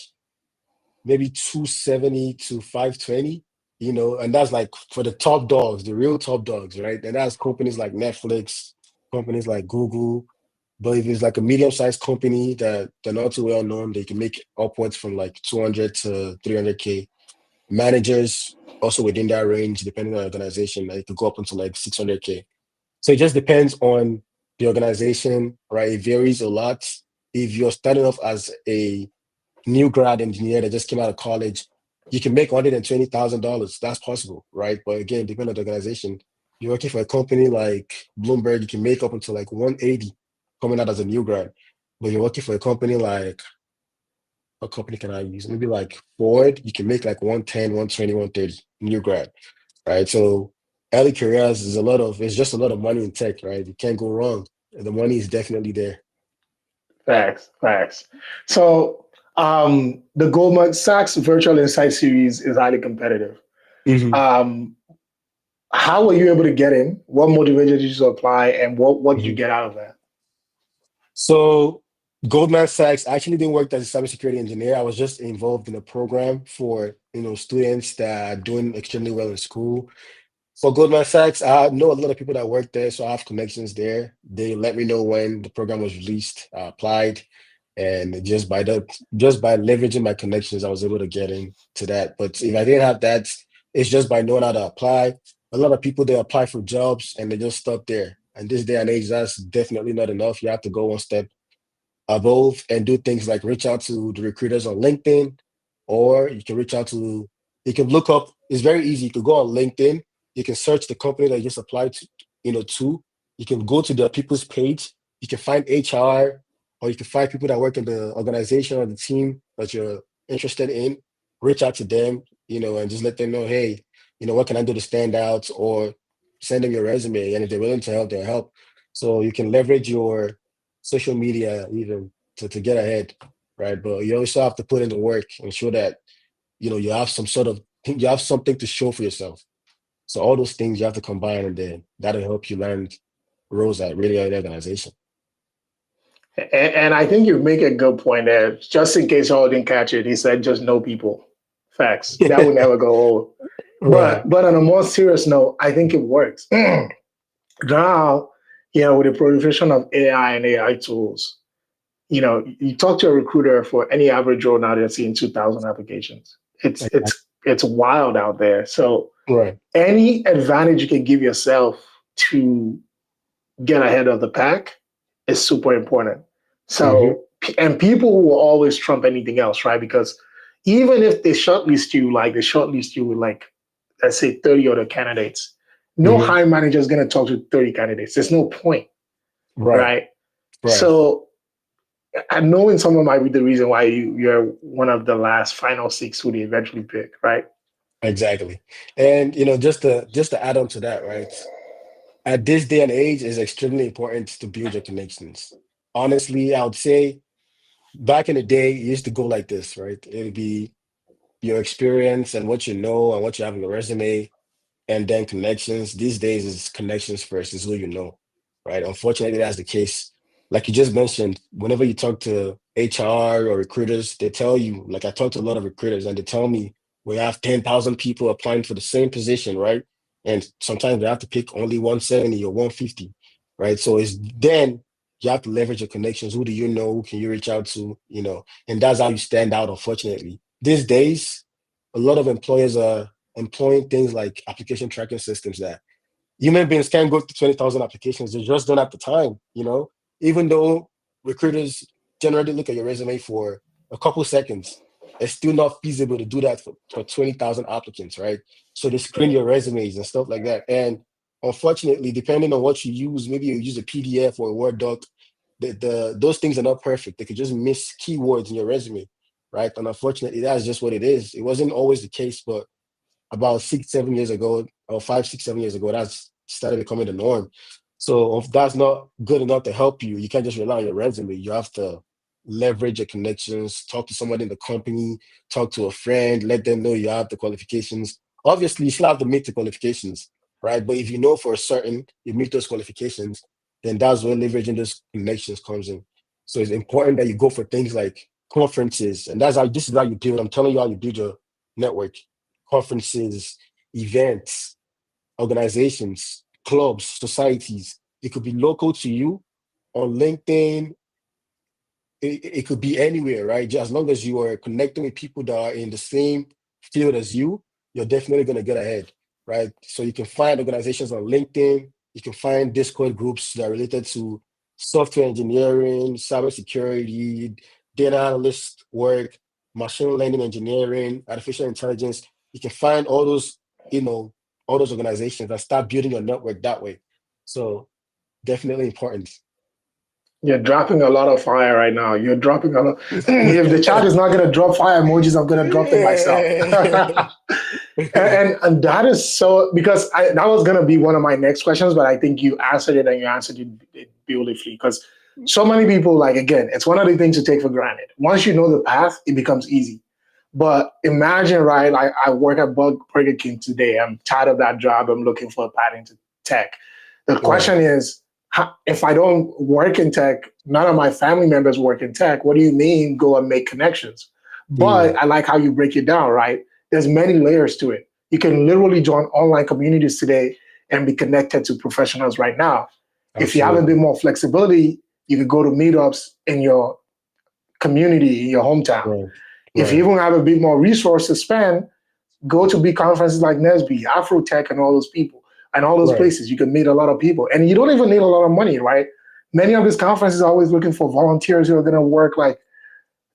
maybe 270 to 520, you know, and that's like for the top dogs, the real top dogs, right? And that's companies like Netflix, companies like Google. But if it's like a medium-sized company that they're not too well known, they can make upwards from like 200 to 300K. Managers also within that range, depending on the organization, it could go up into like 600K. So it just depends on the organization, right? It varies a lot. If you're starting off as a new grad engineer that just came out of college, you can make $120,000. That's possible, right? But again, depending on the organization. You're working for a company like Bloomberg, you can make up until like 180 coming out as a new grad. But you're working for a company like, what company can I use? Maybe like Ford, you can make like 110, 120, 130 new grad, right? So early careers is it's just a lot of money in tech, right? You can't go wrong. The money is definitely there. Facts. So the Goldman Sachs Virtual Insight Series is highly competitive. Um, how were you able to get in? What motivated you to apply, and what did you get out of that? So Goldman Sachs, I actually didn't work as a cybersecurity engineer. I was just involved in a program for, you know, students that are doing extremely well in school. For Goldman Sachs, I know a lot of people that work there, so I have connections there. They let me know when the program was released. I applied, and just by leveraging my connections, I was able to get into that. But if I didn't have that, it's just by knowing how to apply. A lot of people, they apply for jobs and they just stop there. And this day and age, that's definitely not enough. You have to go one step above and do things like reach out to the recruiters on LinkedIn, or you can look up, it's very easy. You can go on LinkedIn, you can search the company that you just applied to, you can go to the people's page, you can find HR, or you can find people that work in the organization or the team that you're interested in, reach out to them, and just let them know, hey, what can I do to stand out? Or send them your resume, and if they're willing to help, they'll help. So you can leverage your social media even to get ahead, right? But you also have to put in the work and show that you have some sort of you have something to show for yourself. So all those things you have to combine, and then that'll help you land roles at really an organization. And I think you make a good point there. Just in case y'all didn't catch it, he said just know people. Facts. That would never go old. Right. But on a more serious note, I think it works. Now, with the proliferation of AI and AI tools, you talk to a recruiter for any average role now, they're seeing 2,000 applications. It's wild out there. So Right. any advantage you can give yourself to get ahead of the pack is super important. So, and people will always trump anything else, right? Because even if they shortlist you, with like, let's say 30 other candidates, no hiring manager is going to talk to 30 candidates. There's no point, right? So, I know in some of might be the reason why you're one of the last final 6 who they eventually pick, right? Exactly. And just to add on to that, right? At this day and age, it's extremely important to build your connections. Honestly, I would say back in the day, it used to go like this, right? It would be your experience and what you know and what you have on your resume, and then connections. These days is connections first, is who you know, right? Unfortunately, that's the case. Like you just mentioned, whenever you talk to HR or recruiters, they tell you, like I talk to a lot of recruiters and they tell me we have 10,000 people applying for the same position, right? And sometimes they have to pick only 170 or 150, right? So it's then you have to leverage your connections. Who do you know? Who can you reach out to? And that's how you stand out, unfortunately. These days, a lot of employers are employing things like application tracking systems that human beings can't go through 20,000 applications. They just don't have the time, Even though recruiters generally look at your resume for a couple seconds, it's still not feasible to do that for 20,000 applicants, right? So they screen your resumes and stuff like that. And unfortunately, depending on what you use, maybe you use a PDF or a Word doc, those things are not perfect. They could just miss keywords in your resume, right? And unfortunately, that's just what it is. It wasn't always the case, but about 6, 7 years ago, or 5, 6, 7 years ago, that's started becoming the norm. So if that's not good enough to help you, you can't just rely on your resume. You have to leverage your connections, talk to somebody in the company, talk to a friend, let them know you have the qualifications. Obviously, you still have to meet the qualifications, right? But if you know for a certain you meet those qualifications, then that's where leveraging those connections comes in. So it's important that you go for things like conferences, and this is how you build. I'm telling you how you build your network. Conferences, events, organizations, clubs, societies. It could be local to you on LinkedIn. It could be anywhere, right? Just as long as you are connecting with people that are in the same field as you, you're definitely going to get ahead, right? So you can find organizations on LinkedIn. You can find Discord groups that are related to software engineering, cybersecurity, data analyst work, machine learning engineering, artificial intelligence. You can find all those organizations and start building your network that way. So definitely important. You're dropping a lot of fire right now. You're dropping a lot. If the chat is not going to drop fire emojis, I'm going to drop them myself. and that is so, because that was going to be one of my next questions, but I think you answered it, and you answered it beautifully, because so many people, like, again, it's one of the things to take for granted. Once you know the path, it becomes easy. But imagine, right, I work at Burger King today. I'm tired of that job. I'm looking for a path into tech. The question is, if I don't work in tech, none of my family members work in tech. What do you mean go and make connections? But I like how you break it down, right? There's many layers to it. You can literally join online communities today and be connected to professionals right now. Absolutely. If you have a bit more flexibility, you can go to meetups in your community, in your hometown. Right. If you even have a bit more resource to spend, go to big conferences like NESB, Afrotech, and all those people. And all those places, you can meet a lot of people. And you don't even need a lot of money, right? Many of these conferences are always looking for volunteers who are going to work like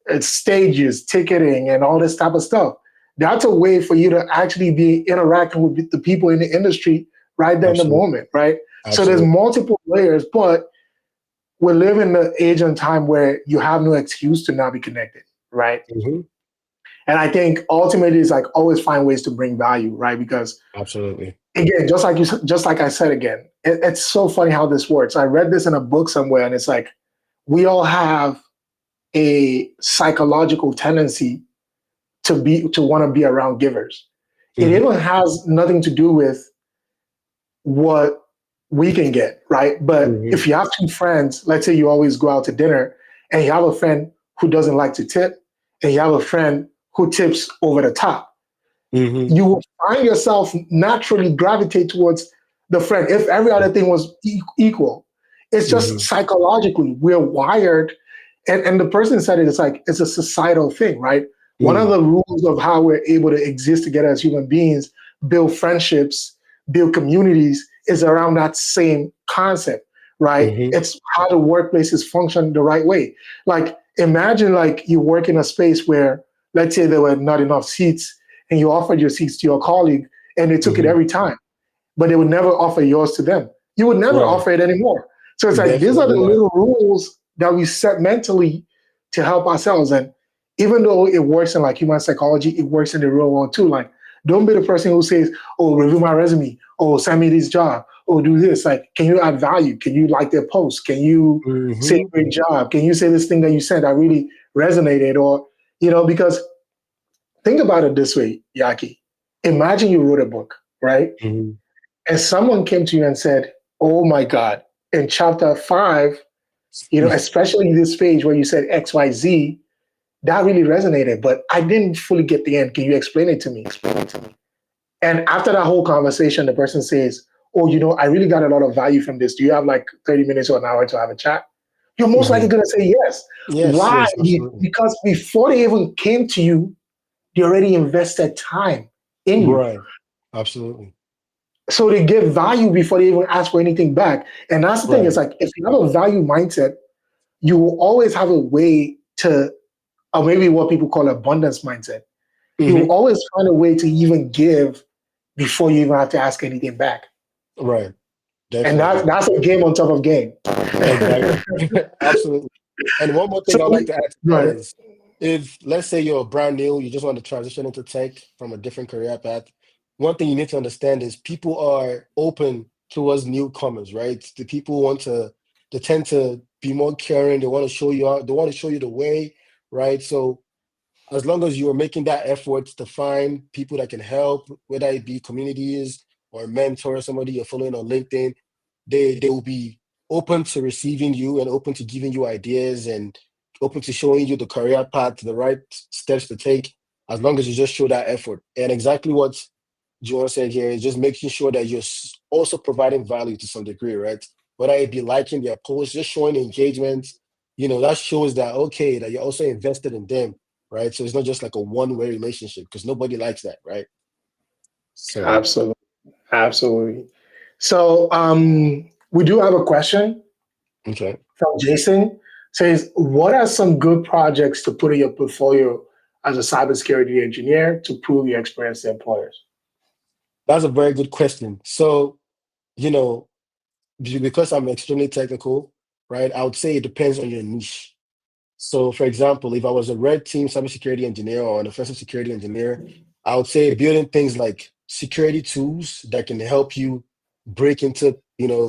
at stages, ticketing, and all this type of stuff. That's a way for you to actually be interacting with the people in the industry right there in the moment, right? So there's multiple layers, but we live in the age and time where you have no excuse to not be connected, right? Mm-hmm. And I think ultimately it's like always find ways to bring value, right? Because again, just like I said again, it's so funny how this works. I read this in a book somewhere, and it's like we all have a psychological tendency to want to be around givers. It even has nothing to do with what we can get, right? But if you have two friends, let's say you always go out to dinner, and you have a friend who doesn't like to tip, and you have a friend who tips over the top, you will find yourself naturally gravitate towards the friend if every other thing was equal. It's just psychologically, we're wired. And the person said it's like, it's a societal thing, right? One of the rules of how we're able to exist together as human beings, build friendships, build communities is around that same concept, right? It's how the workplaces function the right way. Like, imagine like you work in a space where, let's say there were not enough seats and you offered your seats to your colleague and they took it every time, but they would never offer yours to them. You would never offer it anymore. So it's like, these are the little rules that we set mentally to help ourselves. And even though it works in like human psychology, it works in the real world too. Like, don't be the person who says, oh, review my resume. Oh, send me this job. Oh, do this. Like, can you add value? Can you like their post? Can you say great job? Can you say this thing that you said that really resonated? Or, because think about it this way, Yaki. Imagine you wrote a book, right? And someone came to you and said, oh my God, in chapter 5, especially this page where you said XYZ, that really resonated, but I didn't fully get the end. Can you explain it to me? And after that whole conversation, the person says, oh, I really got a lot of value from this. Do you have like 30 minutes or an hour to have a chat? You're most likely going to say yes. Why? Yes, because before they even came to you, they already invested time in you. Right. Absolutely. So they give value before they even ask for anything back. And that's the thing. It's like, if you have a value mindset, you will always have a way to, or maybe what people call abundance mindset. You will always find a way to even give before you even have to ask anything back. Right. Definitely. And that's a game on top of game. Exactly. Absolutely. And one more thing I'd like to add to that is, if let's say you're brand new, you just want to transition into tech from a different career path, one thing you need to understand is people are open towards newcomers, right? The people they tend to be more caring. They want to show you out. They want to show you the way, right? So as long as you are making that effort to find people that can help, whether it be communities or mentor, somebody you're following on LinkedIn, they will be open to receiving you and open to giving you ideas and open to showing you the career path, the right steps to take, as long as you just show that effort. And exactly what Joan said here is just making sure that you're also providing value to some degree, right? Whether it be liking their posts, just showing engagement, that shows that, okay, that you're also invested in them, right? So it's not just like a one-way relationship, because nobody likes that, right? So Absolutely. So we do have a question from Jason. Says, what are some good projects to put in your portfolio as a cybersecurity engineer to prove your experience to employers? That's a very good question. So, because I'm extremely technical, right, I would say it depends on your niche. So, for example, if I was a red team cybersecurity engineer or an offensive security engineer, I would say building things like security tools that can help you break into,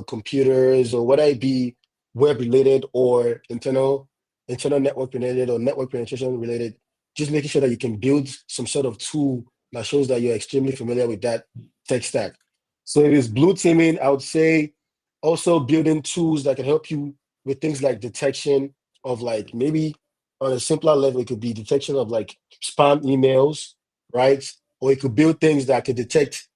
computers, or whether it be web related or internal network related or network penetration related. Just making sure that you can build some sort of tool that shows that you're extremely familiar with that tech stack. So if it's blue teaming, I would say also building tools that can help you with things like detection of, like, maybe on a simpler level, it could be detection of like spam emails, right? Or it could build things that could detect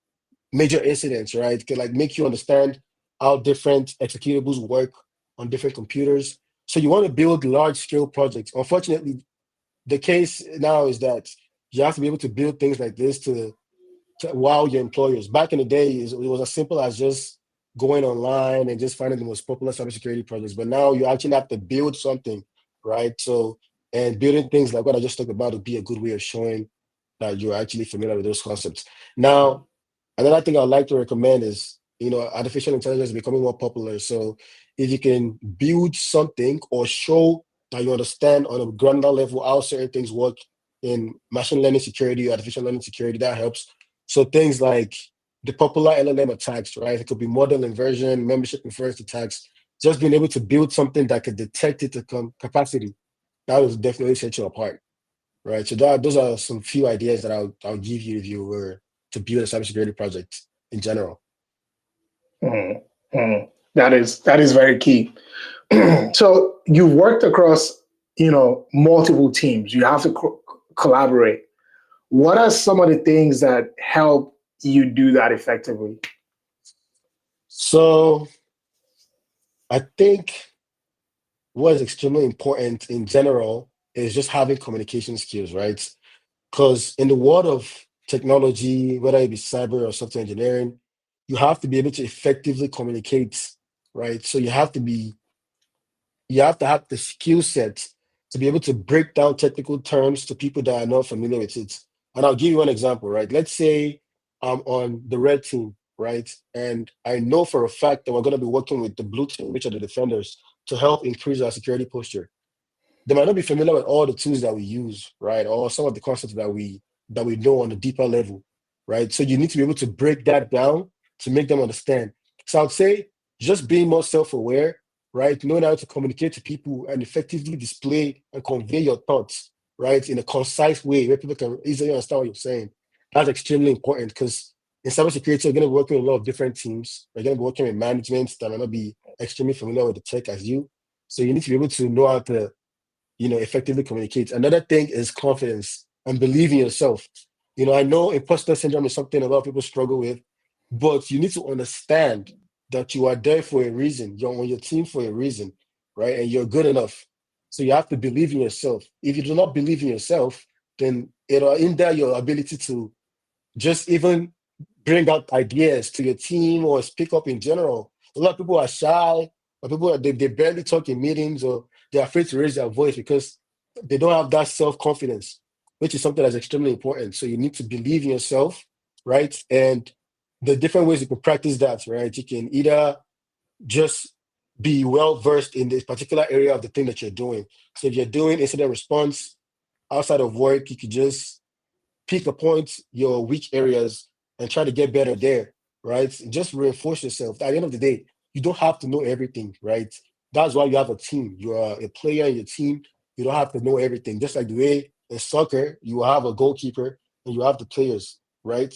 major incidents, right? It could like make you understand how different executables work on different computers. So you want to build large scale projects. Unfortunately, the case now is that you have to be able to build things like this to wow your employers. Back in the day, it was as simple as just going online and just finding the most popular cybersecurity projects. But now you actually have to build something, right? So, and building things like what I just talked about would be a good way of showing that you're actually familiar with those concepts. Now, another thing I'd like to recommend is, artificial intelligence is becoming more popular. So if you can build something or show that you understand on a granular level how certain things work in machine learning security, artificial learning security, that helps. So things like the popular LLM attacks, right? It could be model inversion, membership inference attacks. Just being able to build something that could detect it to capacity, that will definitely set you apart, right? So those are some few ideas that I'll give you if you were to build a cybersecurity project in general. Mm-hmm. That is very key. So you've worked across, multiple teams. You have to collaborate. What are some of the things that help you do that effectively? So I think what is extremely important in general is just having communication skills, right? Because in the world of technology, whether it be cyber or software engineering, you have to be able to effectively communicate, right? So you have to have the skill set to be able to break down technical terms to people that are not familiar with it. And I'll give you one example, right? Let's say I'm on the red team, right? And I know for a fact that we're going to be working with the blue team, which are the defenders, to help increase our security posture. They might not be familiar with all the tools that we use, right? Or some of the concepts that we know on a deeper level, right? So you need to be able to break that down to make them understand. So I would say just being more self-aware, right? Knowing how to communicate to people and effectively display and convey your thoughts, right, in a concise way where people can easily understand what you're saying. That's extremely important because in cybersecurity, you're going to be working with a lot of different teams. You're going to be working with management that might not be extremely familiar with the tech as you. So you need to be able to know how to effectively communicate. Another thing is confidence and believe in yourself. I know imposter syndrome is something a lot of people struggle with, but you need to understand that you are there for a reason. You're on your team for a reason, right? And you're good enough. So you have to believe in yourself. If you do not believe in yourself, then it'll hinder your ability to just even bring out ideas to your team or speak up in general. A lot of people are shy, or they barely talk in meetings, or they're afraid to raise their voice because they don't have that self-confidence, which is something that's extremely important. So you need to believe in yourself, right? And the different ways you can practice that, right? You can either just be well versed in this particular area of the thing that you're doing. So if you're doing incident response outside of work, you could just pick a point, your weak areas, and try to get better there, right? Just reinforce yourself. At the end of the day, you don't have to know everything, right? That's why you have a team. You are a player in your team. You don't have to know everything. Just like the way in soccer, you have a goalkeeper and you have the players, right?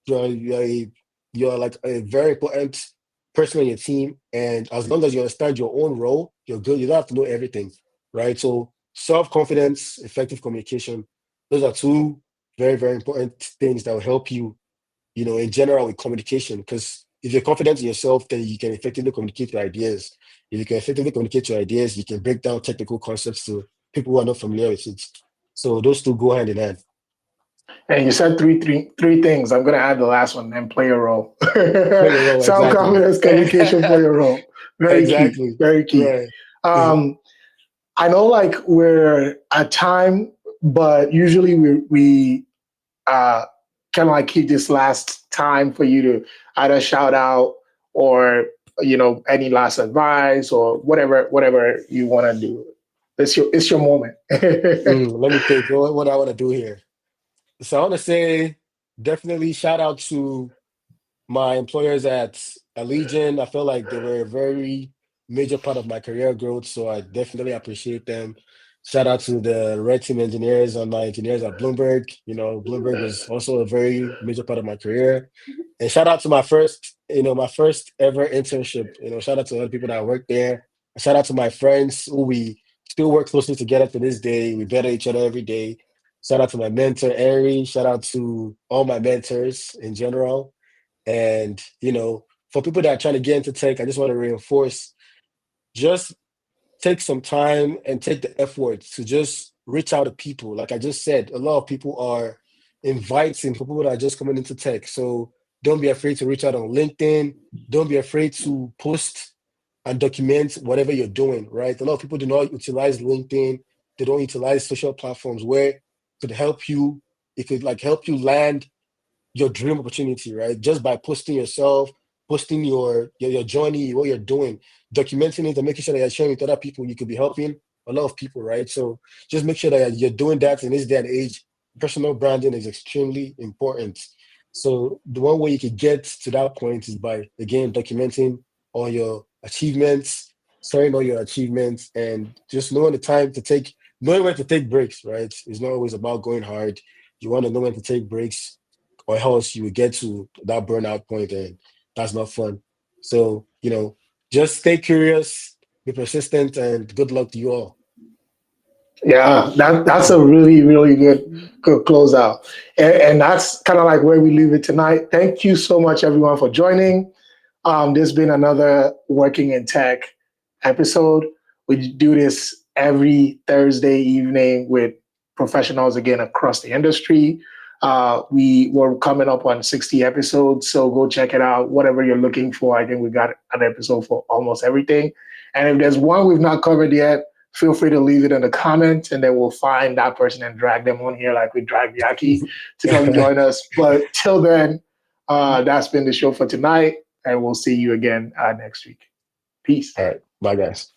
You're like a very important person on your team. And as long as you understand your own role, you're good. You don't have to know everything, right? So self-confidence, effective communication, those are two very, very important things that will help you, in general with communication. Because if you're confident in yourself, then you can effectively communicate your ideas. If you can effectively communicate your ideas, you can break down technical concepts to people who are not familiar with it. So those two go hand in hand. And you said three things. I'm going to add the last one, and play a role. Play your role, exactly. Self-confidence, communication, play a role. Very key. Exactly. Very key. Right. I know, like, we're at time, but usually we kind of like keep this last time for you to either shout out or any last advice or whatever you want to do. It's your moment. Let me think what I want to do here. So I want to say definitely shout out to my employers at Allegiant. I feel like they were a very major part of my career growth, so I definitely appreciate them. Shout out to the red team engineers and my engineers at Bloomberg. Bloomberg was also a very major part of my career. And shout out to my first ever internship. Shout out to all the people that worked there. Shout out to my friends who we still work closely together to this day. We better each other every day. Shout out to my mentor, Ari. Shout out to all my mentors in general. And, for people that are trying to get into tech, I just want to reinforce, just take some time and take the effort to just reach out to people. Like I just said, a lot of people are inviting people that are just coming into tech. So don't be afraid to reach out on LinkedIn. Don't be afraid to post and document whatever you're doing, right? A lot of people do not utilize LinkedIn. They don't utilize social platforms where it could help you. It could like help you land your dream opportunity, right? Just by posting yourself, posting your journey, what you're doing, documenting it and making sure that you're sharing with other people, you could be helping a lot of people, right? So just make sure that you're doing that in this day and age. Personal branding is extremely important. So the one way you can get to that point is by, again, documenting all your achievements, sharing all your achievements, and just knowing knowing when to take breaks, right? It's not always about going hard. You want to know when to take breaks, or else you will get to that burnout point, and that's not fun. So, just stay curious, be persistent, and good luck to you all. Yeah, that's a really, really good closeout. And that's kind of like where we leave it tonight. Thank you so much, everyone, for joining. There's been another Working in Tech episode. We do this every Thursday evening with professionals again across the industry. We were coming up on 60 episodes, so go check it out. Whatever you're looking for, I think we got an episode for almost everything. And if there's one we've not covered yet, feel free to leave it in the comments, and then we'll find that person and drag them on here like we dragged Yaki to come join us. But till then, that's been the show for tonight, and we'll see you again next week. Peace. All right. Bye, guys.